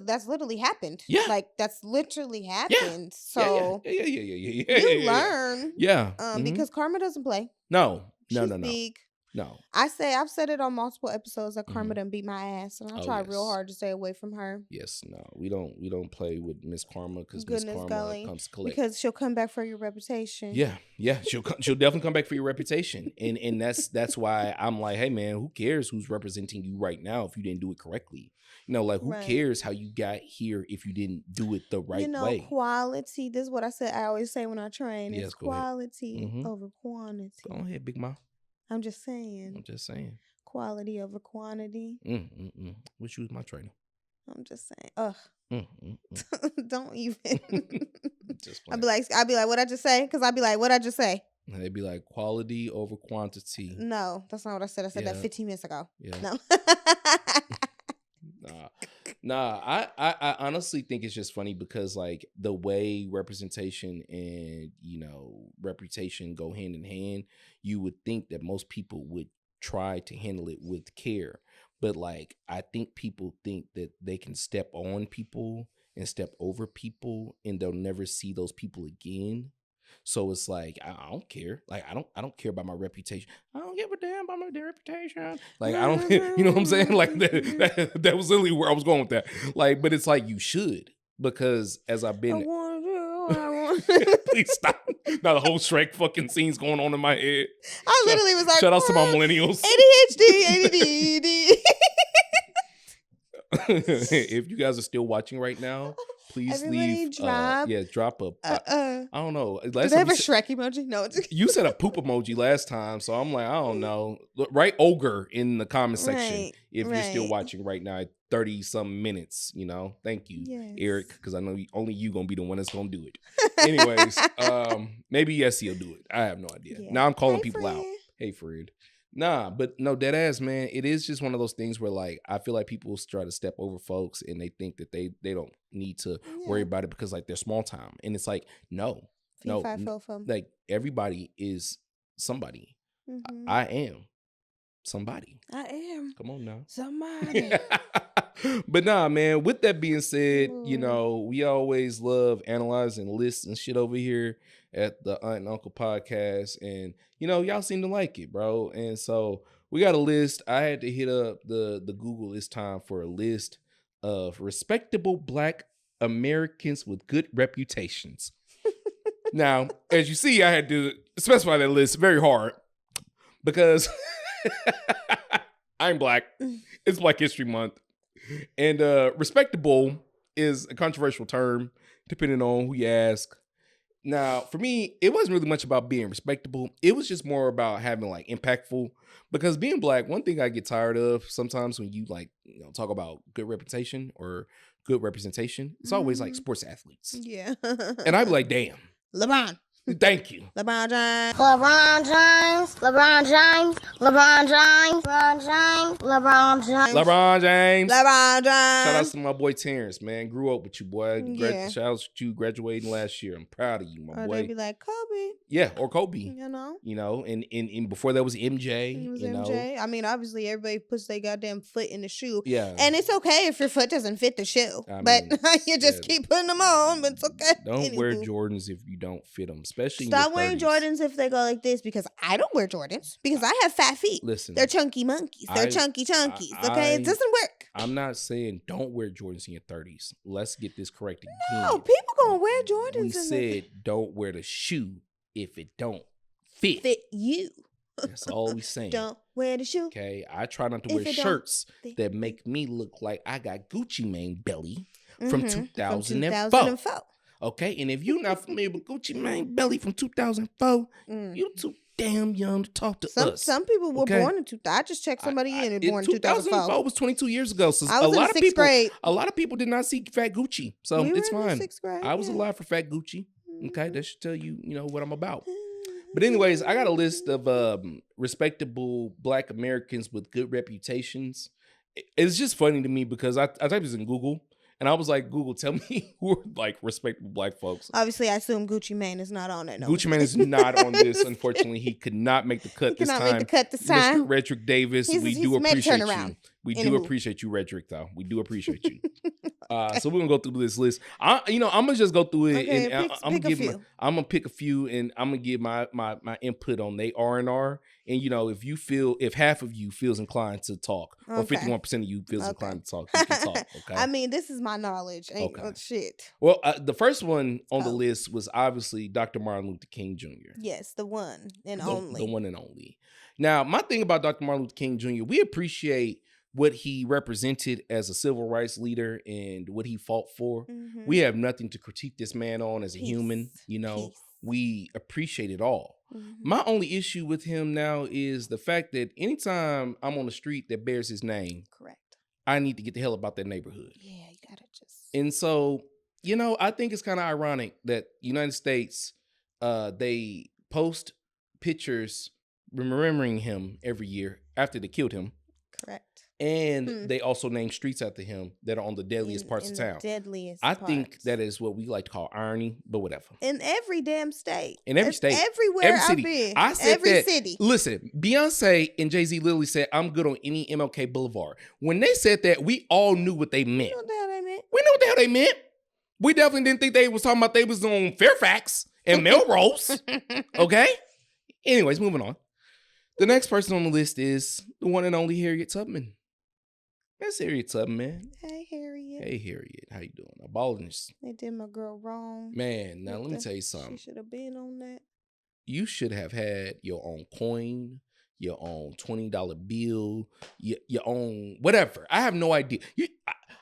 Speaker 2: that's literally happened.
Speaker 1: Yeah.
Speaker 2: Like, that's literally happened.
Speaker 1: Yeah.
Speaker 2: So
Speaker 1: you
Speaker 2: learn.
Speaker 1: Yeah.
Speaker 2: Because karma doesn't play.
Speaker 1: No.
Speaker 2: She's big.
Speaker 1: No.
Speaker 2: I've said it on multiple episodes that Karma done beat my ass, and I try real hard to stay away from her.
Speaker 1: Yes, no, we don't play with Miss Karma because Miss Karma comes to collect.
Speaker 2: Because she'll come back for your reputation.
Speaker 1: Yeah, she'll definitely come back for your reputation, and that's why I'm like, hey man, who cares who's representing you right now if you didn't do it correctly? You know, like who cares how you got here if you didn't do it the right way?
Speaker 2: Quality. This is what I always say when I train.
Speaker 1: Yes,
Speaker 2: it's quality over quantity.
Speaker 1: Go ahead, Big Ma.
Speaker 2: I'm just saying. Quality over quantity.
Speaker 1: Wish you was my trainer.
Speaker 2: I'm just saying. Ugh. Don't even. I'll be like, what I just say? Because I'll be like, what I just say?
Speaker 1: And they'd be like, quality over quantity.
Speaker 2: No, that's not what I said. I said that 15 minutes ago. Yeah. No.
Speaker 1: Nah, I honestly think it's just funny because like the way representation and, you know, reputation go hand in hand, you would think that most people would try to handle it with care. But like, I think people think that they can step on people and step over people and they'll never see those people again. So it's like, I don't care. Like, I don't care about my reputation. I don't give a damn about my reputation. Like, I don't, you know what I'm saying? Like, that was literally where I was going with that. Like, but it's like, you should, because as I've been. I want Please stop. Now the whole Shrek fucking scene's going on in my head.
Speaker 2: I literally was like,
Speaker 1: shout out to my millennials.
Speaker 2: ADHD.
Speaker 1: If you guys are still watching right now, please leave. Drop a. I don't know.
Speaker 2: Do they have a Shrek emoji? No.
Speaker 1: You said a poop emoji last time, so I'm like, I don't know. Write ogre in the comment section if you're still watching right now. 30-some minutes, you know. Thank you, Eric, because I know only you gonna be the one that's gonna do it. Anyways, maybe he'll do it. I have no idea. Yeah. Now I'm calling people out. Hey, Fred. Nah, but no, dead ass, man. It is just one of those things where, like, I feel like people try to step over folks and they think that they don't need to worry about it because, like, they're small time. And it's like, no, like, everybody is somebody. I am somebody.
Speaker 2: I am.
Speaker 1: Come on now.
Speaker 2: Somebody.
Speaker 1: But nah, man, with that being said, you know, we always love analyzing lists and shit over here at the Aunt and Uncle podcast. And, you know, y'all seem to like it, bro. And so we got a list. I had to hit up the Google this time for a list of respectable Black Americans with good reputations. Now, as you see, I had to specify that list very hard because I'm Black. It's Black History Month. And respectable is a controversial term, depending on who you ask. Now, for me, it wasn't really much about being respectable. It was just more about having, like, impactful. Because being Black, one thing I get tired of sometimes when you, like, you know, talk about good reputation or good representation, it's always, like, sports athletes.
Speaker 2: Yeah.
Speaker 1: And I'd be like, damn.
Speaker 2: LeBron.
Speaker 1: Thank you.
Speaker 2: LeBron James.
Speaker 3: LeBron James. LeBron James. LeBron James. LeBron James. LeBron James.
Speaker 1: LeBron James.
Speaker 2: LeBron James.
Speaker 1: Shout out to my boy Terrence, man. Grew up with you, boy. Shout out to you graduating last year. I'm proud of you, my boy.
Speaker 2: Or they be like Kobe.
Speaker 1: Yeah, or Kobe.
Speaker 2: You know?
Speaker 1: You know, and before that was MJ.
Speaker 2: It was
Speaker 1: you
Speaker 2: MJ.
Speaker 1: Know?
Speaker 2: I mean, obviously everybody puts their goddamn foot in the shoe.
Speaker 1: Yeah.
Speaker 2: And it's okay if your foot doesn't fit the shoe. But you just keep putting them on, but it's okay.
Speaker 1: Don't wear Jordans if you don't fit them, especially
Speaker 2: Stop wearing Jordans if they go like this, because I don't wear Jordans because I have fat feet.
Speaker 1: Listen,
Speaker 2: they're chunky monkeys. They're chunkies. Okay, it doesn't work.
Speaker 1: I'm not saying don't wear Jordans in your 30s. Let's get this correct again.
Speaker 2: No, people gonna wear Jordans.
Speaker 1: We said don't wear the shoe if it don't
Speaker 2: fit you.
Speaker 1: That's all we saying.
Speaker 2: Don't wear the shoe.
Speaker 1: Okay, I try not to
Speaker 2: If
Speaker 1: wear
Speaker 2: it don't
Speaker 1: shirts
Speaker 2: fit
Speaker 1: that make me look like I got Gucci Mane belly from
Speaker 2: Mhm.
Speaker 1: 2004.
Speaker 2: 2004.
Speaker 1: Okay, and if you're not familiar with Gucci Mane belly from 2004,
Speaker 2: Mm.
Speaker 1: you too damn young to talk to us.
Speaker 2: Some people were
Speaker 1: okay?
Speaker 2: born in 2000. I just checked somebody in and born in
Speaker 1: 2004
Speaker 2: 2004.
Speaker 1: was 22 years ago. So
Speaker 2: I was in the sixth grade.
Speaker 1: A lot of people did not see Fat Gucci, so
Speaker 2: We were
Speaker 1: it's
Speaker 2: in the
Speaker 1: fine.
Speaker 2: sixth grade,
Speaker 1: I was
Speaker 2: yeah.
Speaker 1: alive for Fat Gucci. Okay,
Speaker 2: Mhm.
Speaker 1: that should tell you, what I'm about. But anyways, I got a list of respectable Black Americans with good reputations. It's just funny to me because I typed this in Google and I was like, Google, tell me who are like respectable Black folks.
Speaker 2: Obviously, I assume Gucci Mane is not on it. No.
Speaker 1: Gucci Mane is not on this. Unfortunately, he could not make the cut
Speaker 2: He
Speaker 1: this
Speaker 2: cannot
Speaker 1: time.
Speaker 2: make the cut this time.
Speaker 1: Mr. Redrick Davis, we
Speaker 2: He's
Speaker 1: do
Speaker 2: made a
Speaker 1: appreciate you.
Speaker 2: turnaround
Speaker 1: We
Speaker 2: in
Speaker 1: do
Speaker 2: the movie.
Speaker 1: appreciate you, Redrick, though. We do appreciate you. So we're gonna go through this list. I'm gonna just go through it,
Speaker 2: Okay,
Speaker 1: and
Speaker 2: pick
Speaker 1: I'm
Speaker 2: a
Speaker 1: gonna
Speaker 2: few.
Speaker 1: I'm gonna pick a few, and I'm gonna give my input on they R&R. And if half of you feels inclined to talk, or
Speaker 2: Okay.
Speaker 1: 51% of you feels
Speaker 2: Okay.
Speaker 1: inclined to talk, you can talk. Okay.
Speaker 2: I mean, this is my knowledge. Ain't
Speaker 1: Okay.
Speaker 2: shit.
Speaker 1: Well, the first one on the
Speaker 2: Oh.
Speaker 1: list was obviously Dr. Martin Luther King Jr.
Speaker 2: Yes, the one and
Speaker 1: The
Speaker 2: only.
Speaker 1: one and only. Now, my thing about Dr. Martin Luther King Jr., we appreciate what he represented as a civil rights leader and what he fought for.
Speaker 2: Mhm.
Speaker 1: We have nothing to critique this man on as a
Speaker 2: Peace.
Speaker 1: human.
Speaker 2: Peace.
Speaker 1: We appreciate it all.
Speaker 2: Mhm.
Speaker 1: My only issue with him now is the fact that anytime I'm on the street that bears his name,
Speaker 2: Correct.
Speaker 1: I need to get the hell about that neighborhood.
Speaker 2: Yeah, you gotta just.
Speaker 1: And so, I think it's kind of ironic that United States, they post pictures remembering him every year after they killed him.
Speaker 2: Correct.
Speaker 1: And they also name streets after him that are on the deadliest parts of town.
Speaker 2: Deadliest.
Speaker 1: I think
Speaker 2: parts.
Speaker 1: that is what we like to call irony, but whatever.
Speaker 2: In every damn state.
Speaker 1: In every state.
Speaker 2: Everywhere
Speaker 1: Every
Speaker 2: I've
Speaker 1: city.
Speaker 2: been.
Speaker 1: I said
Speaker 2: every
Speaker 1: that.
Speaker 2: city.
Speaker 1: Listen, Beyonce and Jay-Z literally said, I'm good on any MLK Boulevard. When they said that, we all knew what they meant.
Speaker 2: You know what the hell they meant?
Speaker 1: We knew what the hell they meant. We definitely didn't think they was talking about they was on Fairfax and Melrose. Okay? Anyways, moving on. The next person on the list is the one and only Harriet Tubman. That's Harriet Tubman, man.
Speaker 2: Hey, Harriet.
Speaker 1: Hey, Harriet. How you doing? Abolishing.
Speaker 2: They did my girl wrong.
Speaker 1: Man, now
Speaker 2: What
Speaker 1: let me
Speaker 2: the-
Speaker 1: tell you
Speaker 2: She
Speaker 1: something.
Speaker 2: should have been on that.
Speaker 1: You should have had your own coin, your own $20 bill, your own whatever. I have no idea.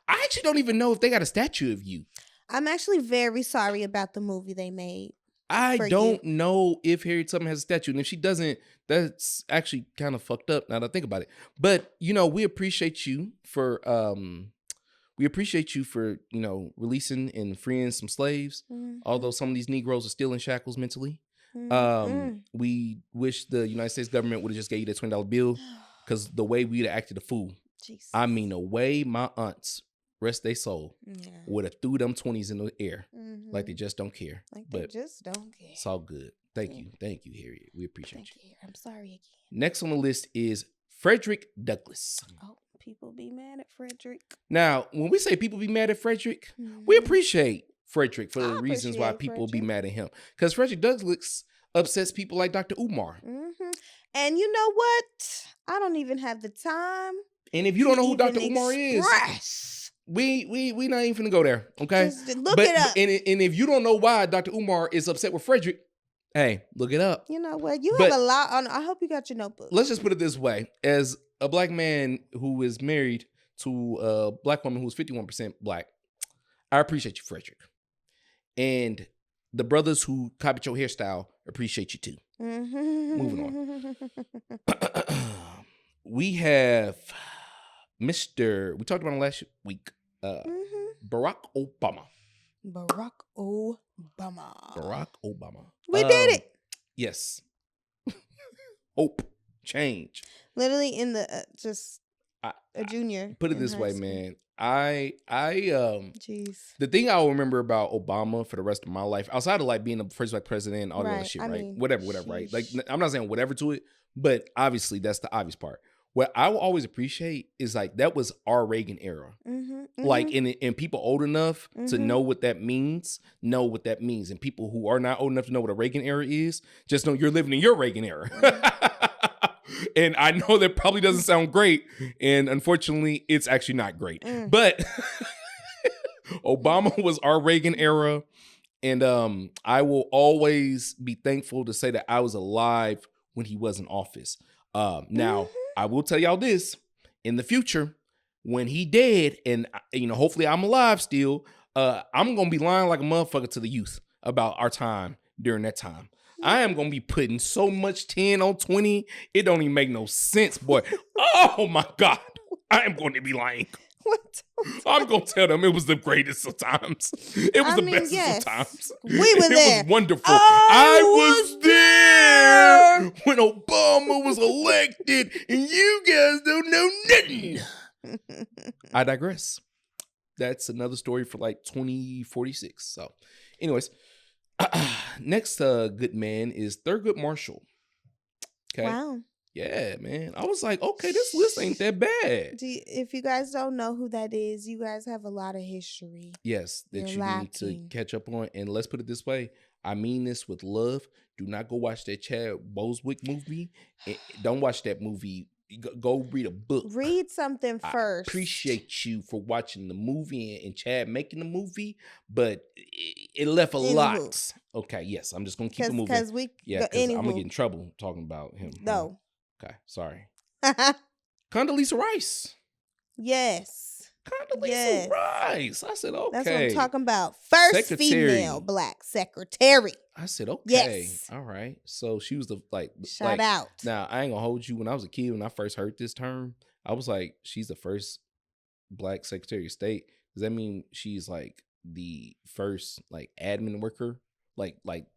Speaker 1: I actually don't even know if they got a statue of you.
Speaker 2: I'm actually very sorry about the movie they made.
Speaker 1: I
Speaker 2: For
Speaker 1: don't know if Harriet Tubman has a statue. And if she doesn't, that's actually kind of fucked up now that I think about it. But, we appreciate you for releasing and freeing some slaves.
Speaker 2: Mhm.
Speaker 1: Although some of these Negroes are still in shackles mentally.
Speaker 2: Mhm.
Speaker 1: We wish the United States government would have just gave you that $20 bill, because the way we'd have acted a fool.
Speaker 2: Jesus.
Speaker 1: I mean, the way my aunts, rest their soul,
Speaker 2: Yeah.
Speaker 1: would have threw them 20s in the air like
Speaker 2: Mhm.
Speaker 1: they just don't care.
Speaker 2: Like they
Speaker 1: But
Speaker 2: just don't care.
Speaker 1: it's all good. Thank
Speaker 2: Yeah.
Speaker 1: you, Harriet. We appreciate
Speaker 2: Thank
Speaker 1: you.
Speaker 2: you. I'm sorry again.
Speaker 1: Next on the list is Frederick Douglass.
Speaker 2: Oh, people be mad at Frederick.
Speaker 1: Now, when we say people be mad at Frederick, we
Speaker 2: Mhm.
Speaker 1: appreciate Frederick for the
Speaker 2: I
Speaker 1: reasons why
Speaker 2: appreciate
Speaker 1: people be
Speaker 2: Frederick.
Speaker 1: mad at him. Because Frederick Douglass upsets people like Dr. Umar.
Speaker 2: Mhm. And you know what? I don't even have the time.
Speaker 1: And if you don't know who
Speaker 2: to
Speaker 1: Dr.
Speaker 2: even
Speaker 1: Umar is,
Speaker 2: express.
Speaker 1: we not even finna go there, okay?
Speaker 2: Just look it up.
Speaker 1: And if you don't know why Dr. Umar is upset with Frederick, hey, look it up.
Speaker 2: You know what? You
Speaker 1: But-
Speaker 2: have a lot on. I hope you got your notebook.
Speaker 1: Let's just put it this way. As a Black man who is married to a Black woman who's 51% Black, I appreciate you, Frederick. And the brothers who copied your hairstyle appreciate you too.
Speaker 2: Moving
Speaker 1: We have Mr. We talked about him last week. Barack Obama.
Speaker 2: Barack Obama.
Speaker 1: Barack Obama.
Speaker 2: We did it.
Speaker 1: Yes. Hope. Change.
Speaker 2: Literally in the just
Speaker 1: I-
Speaker 2: a junior.
Speaker 1: Put it
Speaker 2: in
Speaker 1: this
Speaker 2: high
Speaker 1: way,
Speaker 2: school.
Speaker 1: man. I
Speaker 2: Jeez.
Speaker 1: the thing I'll remember about Obama for the rest of my life, outside of like being the first Black president and all that other
Speaker 2: Right,
Speaker 1: shit,
Speaker 2: I
Speaker 1: right?
Speaker 2: mean,
Speaker 1: Whatever, right? Like
Speaker 2: sheesh.
Speaker 1: I'm not saying whatever to it, but obviously that's the obvious part. What I will always appreciate is like that was our Reagan era. Like and people old enough to
Speaker 2: Mhm.
Speaker 1: know what that means, and people who are not old enough to know what a Reagan era is, just know you're living in your Reagan era. And I know that probably doesn't sound great, and unfortunately it's actually not great. But Obama was our Reagan era, And I will always be thankful to say that I was alive when he was in office. Now, I will tell y'all this, in the future, when he dead, and hopefully I'm alive still, I'm gonna be lying like a motherfucker to the youth about our time during that time. I am gonna be putting so much 10 on 20, it don't even make no sense, boy. Oh my God, I am going to be lying.
Speaker 2: What?
Speaker 1: I'm gonna tell them it was the greatest of times. It was the best of times.
Speaker 2: We were there.
Speaker 1: It was wonderful. I was there when Obama was elected, and you guys don't know nothing. I digress. That's another story for like 2046. So, anyways, next good man is Thurgood Marshall. Okay.
Speaker 2: Wow.
Speaker 1: Yeah, man. I was like, okay, this list ain't that bad.
Speaker 2: If you guys don't know who that is, you guys have a lot of history.
Speaker 1: Yes, that you need to catch up on. And let's put it this way. I mean this with love. Do not go watch that Chad Boswick movie. Don't watch that movie. Go read a book.
Speaker 2: Read something first.
Speaker 1: I appreciate you for watching the movie and Chad making the movie, but it left a lot. Okay, yes, I'm just going to keep it moving. Because I'm going to get in trouble talking about him.
Speaker 2: No.
Speaker 1: Okay, sorry. Condoleezza Rice.
Speaker 2: Yes.
Speaker 1: Condoleezza Rice. I said, okay.
Speaker 2: That's what I'm talking about. First female black secretary.
Speaker 1: I said, okay.
Speaker 2: Yes.
Speaker 1: All right. So she was
Speaker 2: Shout out.
Speaker 1: Now, I ain't going to hold you. When I was a kid, when I first heard this term, I was like, she's the first black secretary of state. Does that mean she's like the first like admin worker? Like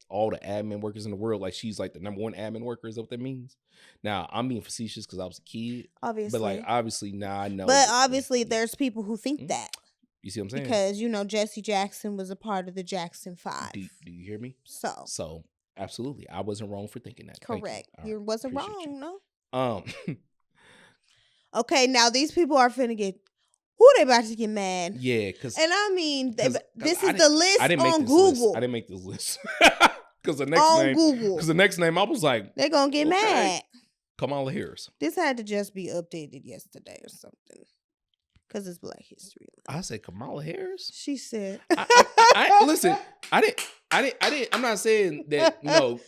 Speaker 1: all the admin workers in the world, like she's like the number one admin worker. Is that what that means? Now I'm being facetious because I was a kid,
Speaker 2: obviously.
Speaker 1: But like obviously now I know.
Speaker 2: But obviously there's people who think that.
Speaker 1: You see what I'm saying?
Speaker 2: Because Jesse Jackson was a part of the Jackson 5.
Speaker 1: Do you hear me?
Speaker 2: So
Speaker 1: absolutely, I wasn't wrong for thinking that.
Speaker 2: Correct. You wasn't wrong.
Speaker 1: No.
Speaker 2: Okay, now these people are finna get. Who they about to get mad?
Speaker 1: Yeah, because
Speaker 2: and I mean, this is the list on Google.
Speaker 1: I didn't make this list because the next name I was like,
Speaker 2: they're gonna get mad.
Speaker 1: Kamala Harris.
Speaker 2: This had to just be updated yesterday or something because it's Black History Month.
Speaker 1: I said Kamala Harris.
Speaker 2: She said,
Speaker 1: "Listen, I didn't. I'm not saying that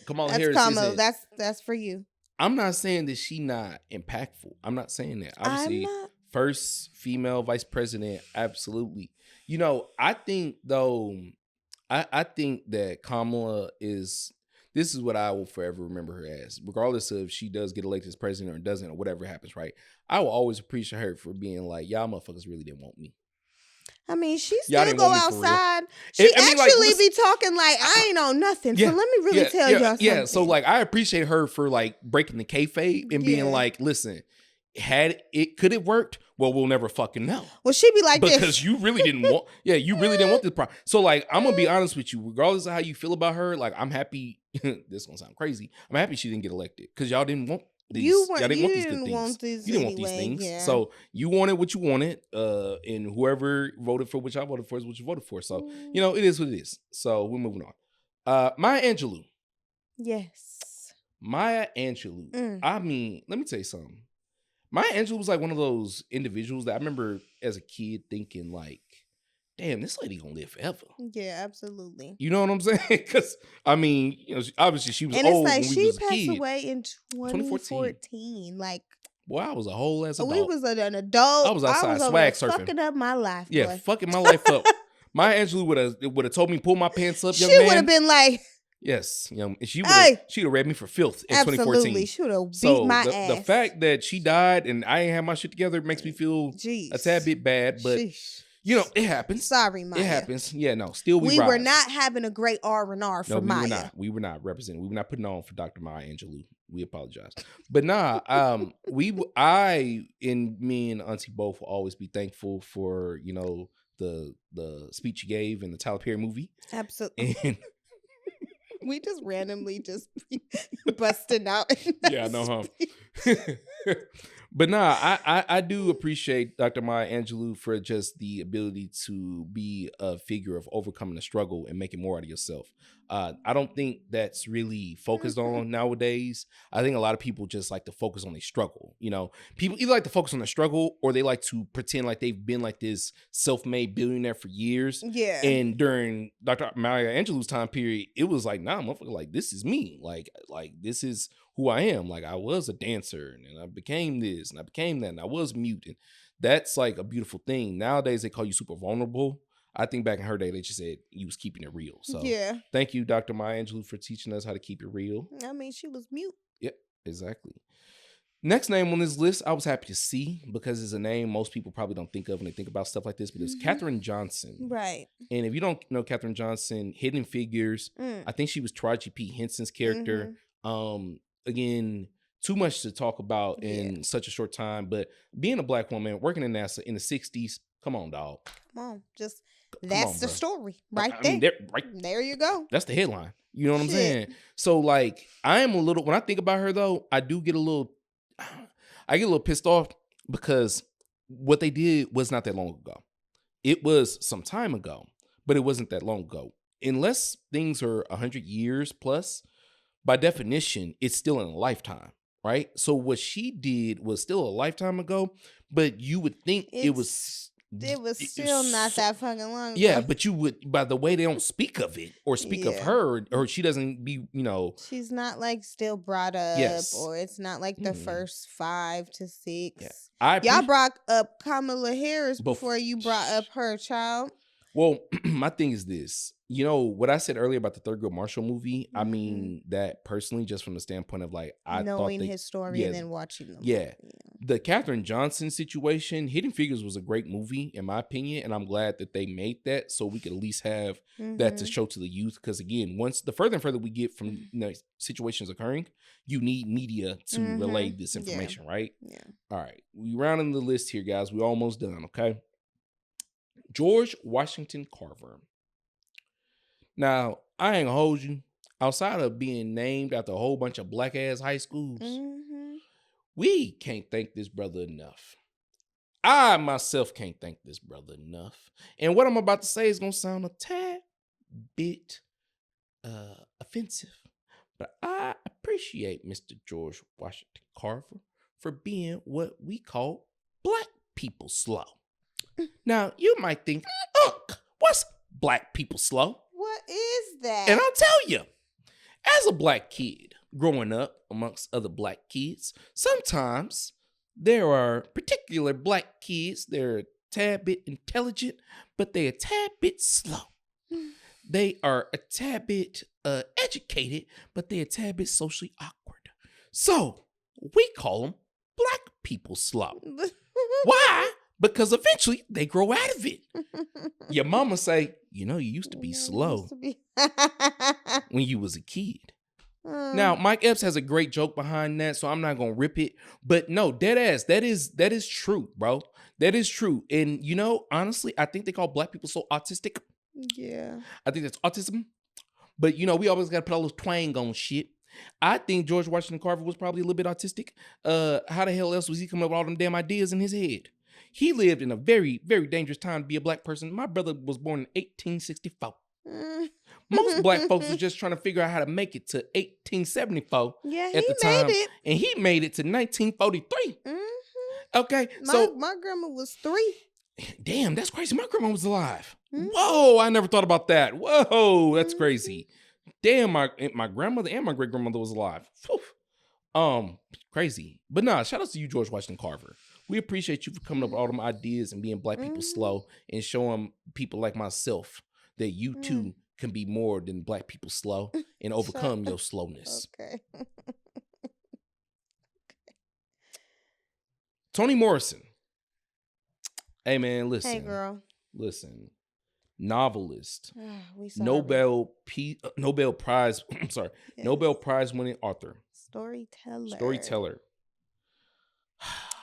Speaker 1: Kamala Harris isn't.
Speaker 2: That's for you.
Speaker 1: I'm not saying that she not impactful. I'm not saying that. Obviously, first female vice president, absolutely. I think though, I think that Kamala is. This is what I will forever remember her as, regardless of if she does get elected as president or doesn't or whatever happens. Right? I will always appreciate her for being like, y'all motherfuckers really didn't want me.
Speaker 2: I mean, she still go outside. She be talking like, I ain't on nothing. So let me really tell y'all something.
Speaker 1: Yeah, so like I appreciate her for like breaking the kayfabe and being like, listen, could it worked? Well, we'll never fucking know.
Speaker 2: Well, she be like
Speaker 1: because you really didn't want this problem. So like, I'm gonna be honest with you, regardless of how you feel about her, like I'm happy. This is gonna sound crazy. I'm happy she didn't get elected because y'all didn't want these. You didn't want these things.
Speaker 2: Yeah.
Speaker 1: So you wanted what you wanted, and whoever voted for which I voted for is what you voted for. So it is what it is. So we're moving on. Maya Angelou.
Speaker 2: Yes.
Speaker 1: Maya Angelou. I mean, let me tell you something. Maya Angelou was like one of those individuals that I remember as a kid thinking like, damn, this lady gonna live forever.
Speaker 2: Yeah, absolutely.
Speaker 1: You know what I'm saying? Because I mean, obviously she was old when we was a kid.
Speaker 2: She passed away in 2014. Like,
Speaker 1: boy, I was a whole ass adult.
Speaker 2: We was an adult.
Speaker 1: I was outside swag surfing,
Speaker 2: fucking up my life.
Speaker 1: Yeah, fucking my life up. Maya Angelou would have told me pull my pants up. Young
Speaker 2: she
Speaker 1: would
Speaker 2: have been like.
Speaker 1: Yes, she'd have read me for filth in 2014.
Speaker 2: Absolutely, she would have beat my ass.
Speaker 1: The fact that she died and I ain't have my shit together makes me feel a tad bit bad, but it happens.
Speaker 2: Sorry, Maya.
Speaker 1: It happens. Yeah, no, still we
Speaker 2: were not having a great R&R for Maya.
Speaker 1: We were not representing. We were not putting on for Dr. Maya Angelou. We apologize, but nah, me and Auntie both will always be thankful for the speech you gave in the Tyler Perry movie.
Speaker 2: Absolutely. And we just randomly just busting out.
Speaker 1: Yeah, I know, huh? But nah, I do appreciate Dr. Maya Angelou for just the ability to be a figure of overcoming the struggle and making more out of yourself. I don't think that's really focused on nowadays. I think a lot of people just like to focus on their struggle. You know, people either like to focus on their struggle or they like to pretend like they've been like this self-made billionaire for years.
Speaker 2: Yeah.
Speaker 1: And during Dr. Maya Angelou's time period, it was like, nah, motherfucker, like this is me. Like this is who I am. Like I was a dancer and I became this and I became that and I was mute. And that's like a beautiful thing. Nowadays they call you super vulnerable. I think back in her day, they just said you was keeping it real. So
Speaker 2: yeah.
Speaker 1: Thank you, Dr. Maya Angelou, for teaching us how to keep it real.
Speaker 2: I mean, she was mute.
Speaker 1: Yep, exactly. Next name on this list, I was happy to see because it's a name most people probably don't think of when they think about stuff like this, but it's Katherine Johnson.
Speaker 2: Right.
Speaker 1: And if you don't know Katherine Johnson, Hidden Figures, I think she was Taraji P. Henson's character. Again, too much to talk about in such a short time, but being a black woman working in NASA in the 60s, come on, dog.
Speaker 2: Come on, just that's the story right
Speaker 1: I
Speaker 2: there.
Speaker 1: mean,
Speaker 2: there you go.
Speaker 1: That's the headline. You know what I'm saying? So like, I am a little, when I think about her though, I get a little pissed off because what they did was not that long ago. It was some time ago, but it wasn't that long ago. Unless things are 100 years plus, by definition, it's still in a lifetime, right? So what she did was still a lifetime ago, but you would think it was
Speaker 2: still not that fucking long ago.
Speaker 1: Yeah, but you would, by the way they don't speak of it or speak of her, or she doesn't be,
Speaker 2: she's not like still brought up, or it's not like the first 5 to 6.
Speaker 1: Yeah.
Speaker 2: Y'all brought up Kamala Harris before you brought up her child.
Speaker 1: Well, my thing is this. You know, what I said earlier about the Thurgood Marshall movie, I mean that personally just from the standpoint of like,
Speaker 2: knowing his story and then watching them.
Speaker 1: Yeah. The Katherine Johnson situation, Hidden Figures was a great movie in my opinion, and I'm glad that they made that so we could at least have that to show to the youth. Because again, once the further and further we get from situations occurring, you need media to relay this information, right?
Speaker 2: Yeah.
Speaker 1: All right. We rounding the list here, guys. We're almost done, okay? George Washington Carver. Now, I ain't gonna hold you. Outside of being named after a whole bunch of black ass high schools, we can't thank this brother enough. I myself can't thank this brother enough. And what I'm about to say is gonna sound a tad bit offensive, but I appreciate Mr. George Washington Carver for being what we call black people slow. Now, you might think, what's black people slow?
Speaker 2: What is that?
Speaker 1: And I'll tell you, as a black kid growing up amongst other black kids, sometimes there are particular black kids, they're a tad bit intelligent, but they're a tad bit slow. They are a tad bit educated, but they're a tad bit socially awkward. So we call them black people slow. Why? Because eventually they grow out of it. Your mama say, you used to be slow when you was a kid. Now, Mike Epps has a great joke behind that, so I'm not going to rip it. But no, dead ass, that is true, bro. That is true. And, honestly, I think they call black people so autistic.
Speaker 2: Yeah.
Speaker 1: I think that's autism. But, we always got to put a little twang on shit. I think George Washington Carver was probably a little bit autistic. How the hell else was he coming up with all them damn ideas in his head? He lived in a very, very dangerous time to be a black person. My brother was born in 1864. Most black folks was just trying to figure out how to make it to 1874 at the time.
Speaker 2: Made it.
Speaker 1: And he made it to 1943. Okay,
Speaker 2: my grandma was 3.
Speaker 1: Damn, that's crazy. My grandma was alive. Whoa, I never thought about that. Whoa, that's crazy. Damn, my grandmother and my great grandmother was alive. Whew. Crazy. But nah, shout out to you, George Washington Carver. We appreciate you for coming up with all them ideas and being black people slow and showing people like myself that you too can be more than black people slow and overcome your slowness.
Speaker 2: Okay.
Speaker 1: Toni Morrison. Hey man, listen.
Speaker 2: Hey girl.
Speaker 1: Listen. Novelist.
Speaker 2: We
Speaker 1: Nobel Prize. I'm sorry. Yes. Nobel Prize winning author.
Speaker 2: Storyteller.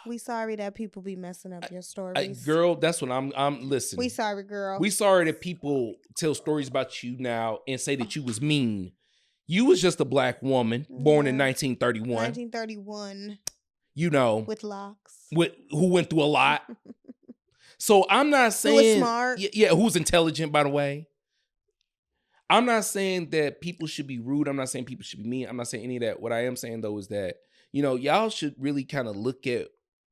Speaker 2: We sorry that people be messing up your stories.
Speaker 1: Girl, that's what I'm listening.
Speaker 2: We sorry, girl.
Speaker 1: We sorry that people tell stories about you now and say that you was mean. You was just a black woman born in 1931.
Speaker 2: 1931.
Speaker 1: you know,
Speaker 2: with locks,
Speaker 1: who went through a lot. So I'm not saying
Speaker 2: who was smart,
Speaker 1: yeah, who's intelligent, by the way. I'm not saying that people should be rude. I'm not saying people should be mean. I'm not saying any of that. What I am saying though is that, you know, y'all should really kind of look at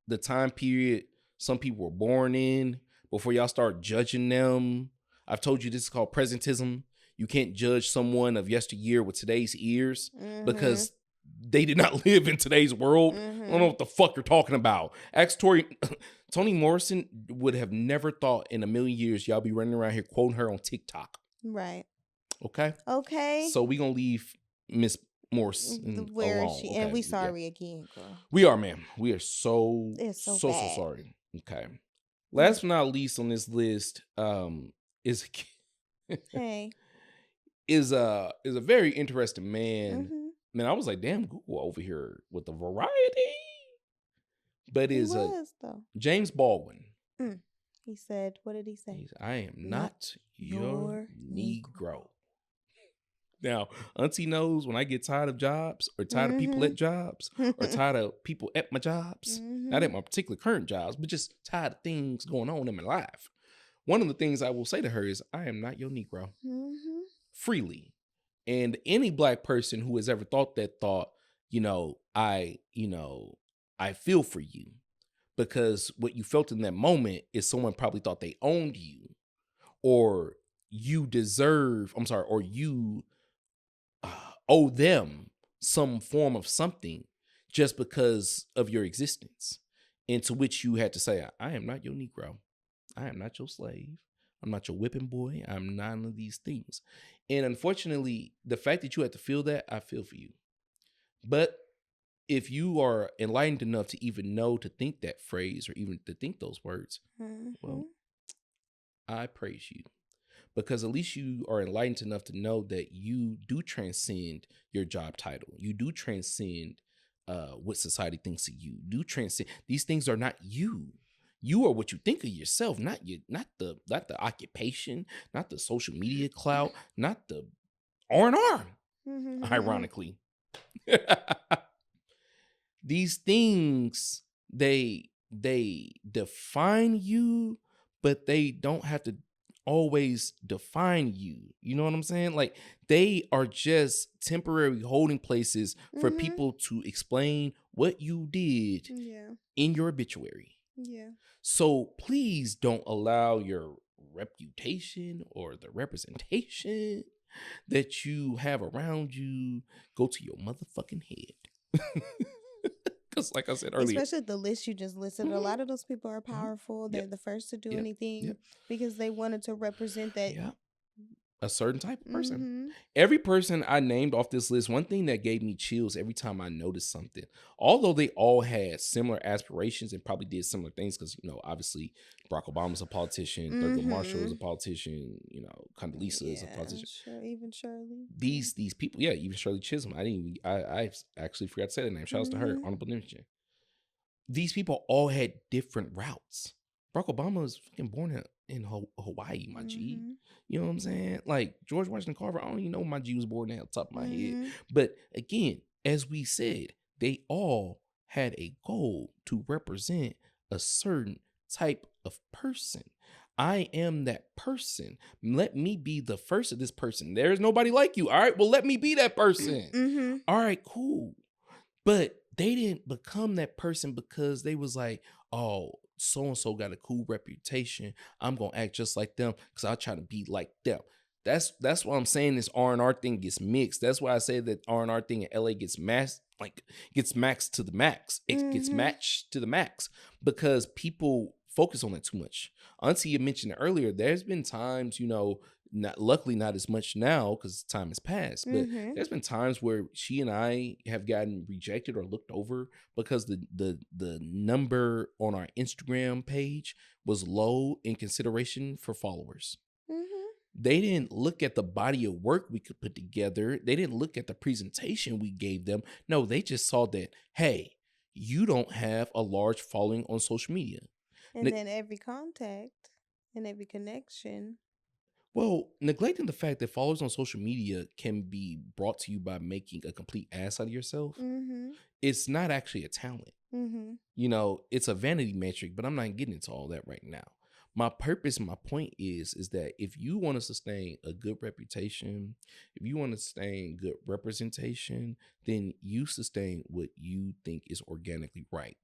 Speaker 1: the time period some people were born in before y'all start judging them. I've told you this is called presentism. You can't judge someone of yesteryear with today's ears because they did not live in today's world. I don't know what the fuck you're talking about. Ask Toni Morrison would have never thought in a million years y'all be running around here quoting her on TikTok.
Speaker 2: right?
Speaker 1: Okay.
Speaker 2: Okay.
Speaker 1: So we gonna leave Miss Morrison
Speaker 2: Where
Speaker 1: alone.
Speaker 2: is she?
Speaker 1: Okay?
Speaker 2: And we sorry again, girl.
Speaker 1: We are, ma'am. We are so
Speaker 2: It's
Speaker 1: so
Speaker 2: bad.
Speaker 1: sorry. Okay. Last but not least on this list, is
Speaker 2: Hey.
Speaker 1: is a very interesting man. Man, I was like, damn, Google over here with the variety. But
Speaker 2: He
Speaker 1: is
Speaker 2: was, though.
Speaker 1: James Baldwin.
Speaker 2: He said, what did he say?
Speaker 1: He said, I am not your Negro. Now, Auntie knows when I get tired of jobs or tired of people at jobs or tired of people at my jobs, not at my particular current jobs, but just tired of things going on in my life. One of the things I will say to her is, I am not your Negro. Freely. And any black person who has ever thought that thought, I feel for you. Because what you felt in that moment is someone probably thought they owned you, or you or you owe them some form of something just because of your existence. Into which you had to say, I am not your Negro. I am not your slave. I'm not your whipping boy. I'm none of these things. And unfortunately, the fact that you had to feel that, I feel for you. But if you are enlightened enough to even know to think that phrase or even to think those words, well, I praise you. Because at least you are enlightened enough to know that you do transcend your job title. You do transcend what society thinks of you. Do transcend. These things are not you. You are what you think of yourself, not the occupation, not the social media clout, not the R&R. Ironically. These things, they define you, but they don't have to always define you. You know what I'm saying? Like, they are just temporary holding places for people to explain what you did in your obituary. Yeah. So please don't allow your reputation or the representation that you have around you go to your motherfucking head. Because like I said earlier,
Speaker 2: especially the list you just listed, a lot of those people are powerful. They're the first to do anything because they wanted to represent that
Speaker 1: a certain type of person. Every person I named off this list, one thing that gave me chills every time I noticed something, although they all had similar aspirations and probably did similar things, because obviously Barack Obama's a politician, Thurgood Marshall is a politician, Condoleezza is a politician.
Speaker 2: Even Shirley.
Speaker 1: These people, even Shirley Chisholm. I actually forgot to say that name. Shout out to her, honorable mention. These people all had different routes. Barack Obama was fucking born in Hawaii, my G. You know what I'm saying? Like George Washington Carver, I don't even know my G was born at the top of my head. But again, as we said, they all had a goal to represent a certain type of person. I am that person. Let me be the first of this person. There's nobody like you. All right, well, let me be that person. All right, cool. But they didn't become that person because they was like, oh, so-and-so got a cool reputation. I'm going to act just like them because I try to be like them. That's why I'm saying this R&R thing gets mixed. That's why I say that R&R thing in LA gets maxed to the max. It gets matched to the max because people focus on that too much. Auntie, you mentioned it earlier. There's been times, luckily not as much now because time has passed, but there's been times where she and I have gotten rejected or looked over because the number on our Instagram page was low in consideration for followers. They didn't look at the body of work we could put together. They didn't look at the presentation we gave them. No, they just saw that, hey, you don't have a large following on social media.
Speaker 2: And then every contact and every connection
Speaker 1: Well, neglecting the fact that followers on social media can be brought to you by making a complete ass out of yourself, it's not actually a talent. You know, it's a vanity metric, but I'm not getting into all that right now. My purpose, my point is that if you want to sustain a good reputation, if you want to sustain good representation, then you sustain what you think is organically right.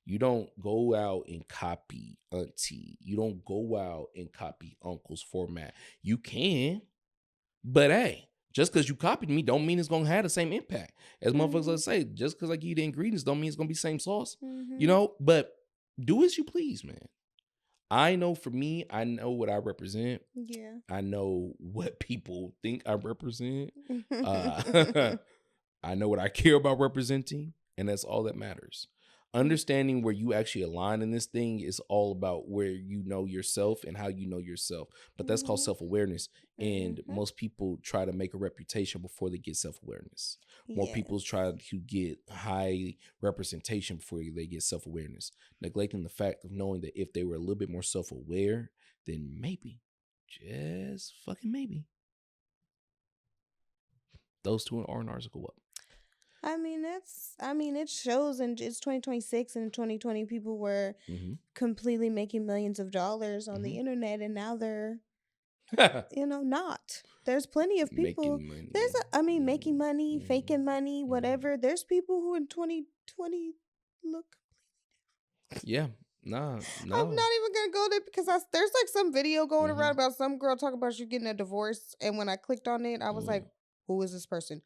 Speaker 1: You don't go out and copy Auntie. You don't go out and copy Uncle's format. You can, but hey, just because you copied me don't mean it's going to have the same impact. As motherfuckers like say, just because I give you the ingredients don't mean it's going to be the same sauce. You know, but do as you please, man. I know for me, I know what I represent.
Speaker 2: Yeah.
Speaker 1: I know what people think I represent. I know what I care about representing, and that's all that matters. Understanding where you actually align in this thing is all about where you know yourself and how you know yourself. But that's called self-awareness. And most people try to make a reputation before they get self-awareness. More people try to get high representation before they get self-awareness. Neglecting the fact of knowing that if they were a little bit more self-aware, then maybe, just fucking maybe, those two R&Rs will go up.
Speaker 2: It shows, and it's 2026, and in 2020 people were completely making millions of dollars on the internet, and now they're, not. There's plenty of people. Making money, faking money, whatever. There's people who in 2020 look.
Speaker 1: Yeah. No.
Speaker 2: I'm not even gonna go there because there's like some video going around about some girl talking about she getting a divorce, and when I clicked on it, I was like, who is this person?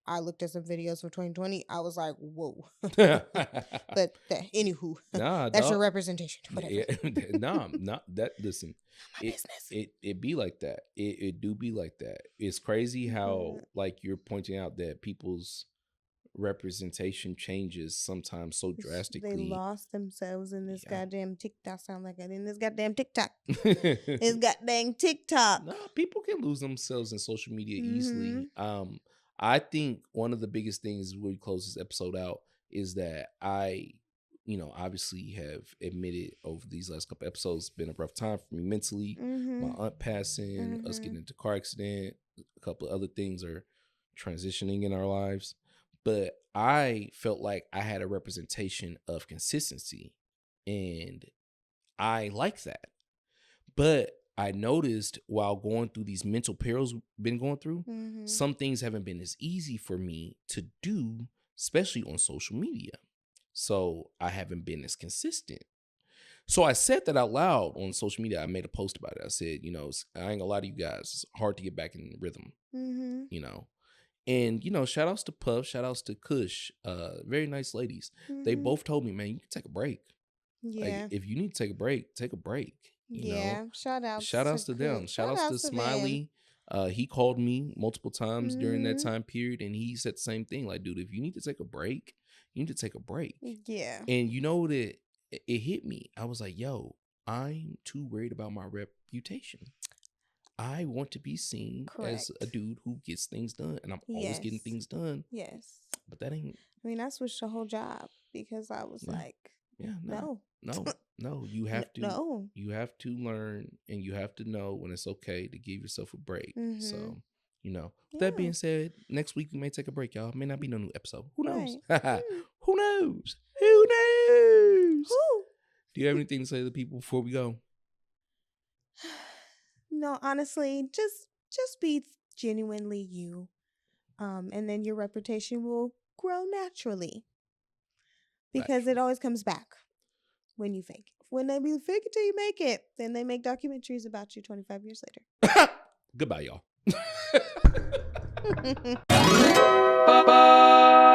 Speaker 2: I looked at some videos from 2020. I was like, whoa. But anywho, that's your representation. Whatever.
Speaker 1: Listen, it be like that. It do be like that. It's crazy how like you're pointing out that people's representation changes sometimes so drastically.
Speaker 2: They lost themselves in this goddamn TikTok. Sound like it in this goddamn TikTok. It's goddamn TikTok.
Speaker 1: No, people can lose themselves in social media easily. I think one of the biggest things when we close this episode out is that I, obviously have admitted over these last couple episodes, it's been a rough time for me mentally. My aunt passing, us getting into a car accident, a couple of other things are transitioning in our lives. But I felt like I had a representation of consistency, and I like that. But I noticed while going through these mental perils we've been going through, some things haven't been as easy for me to do, especially on social media. So I haven't been as consistent. So I said that out loud on social media. I made a post about it. I said, I ain't gonna lie to you guys. It's hard to get back in rhythm, And, shout outs to Puff, shout outs to Kush, very nice ladies. They both told me, man, you can take a break.
Speaker 2: Yeah.
Speaker 1: Like, if you need to take a break, take a break. You know?
Speaker 2: Shout outs
Speaker 1: to them. Shout outs to Smiley. He called me multiple times during that time period, and he said the same thing. Like, dude, if you need to take a break, you need to take a break.
Speaker 2: Yeah.
Speaker 1: And you know that it hit me. I was like, yo, I'm too worried about my reputation. I want to be seen as a dude who gets things done, and I'm always getting things done.
Speaker 2: Yes.
Speaker 1: But that ain't.
Speaker 2: I switched the whole job because I was like, no.
Speaker 1: You have to. You have to learn, and you have to know when it's okay to give yourself a break. So, With that being said, next week we may take a break, y'all. May not be no new episode. Who knows?
Speaker 2: Right.
Speaker 1: Who knows? Who knows?
Speaker 2: Who?
Speaker 1: Do you have anything to say to the people before we go?
Speaker 2: No, honestly, just be genuinely you, and then your reputation will grow naturally, because it always comes back when you fake it. When they be fake it till you make it, then they make documentaries about you 25 years later.
Speaker 1: Goodbye, y'all. Bye-bye.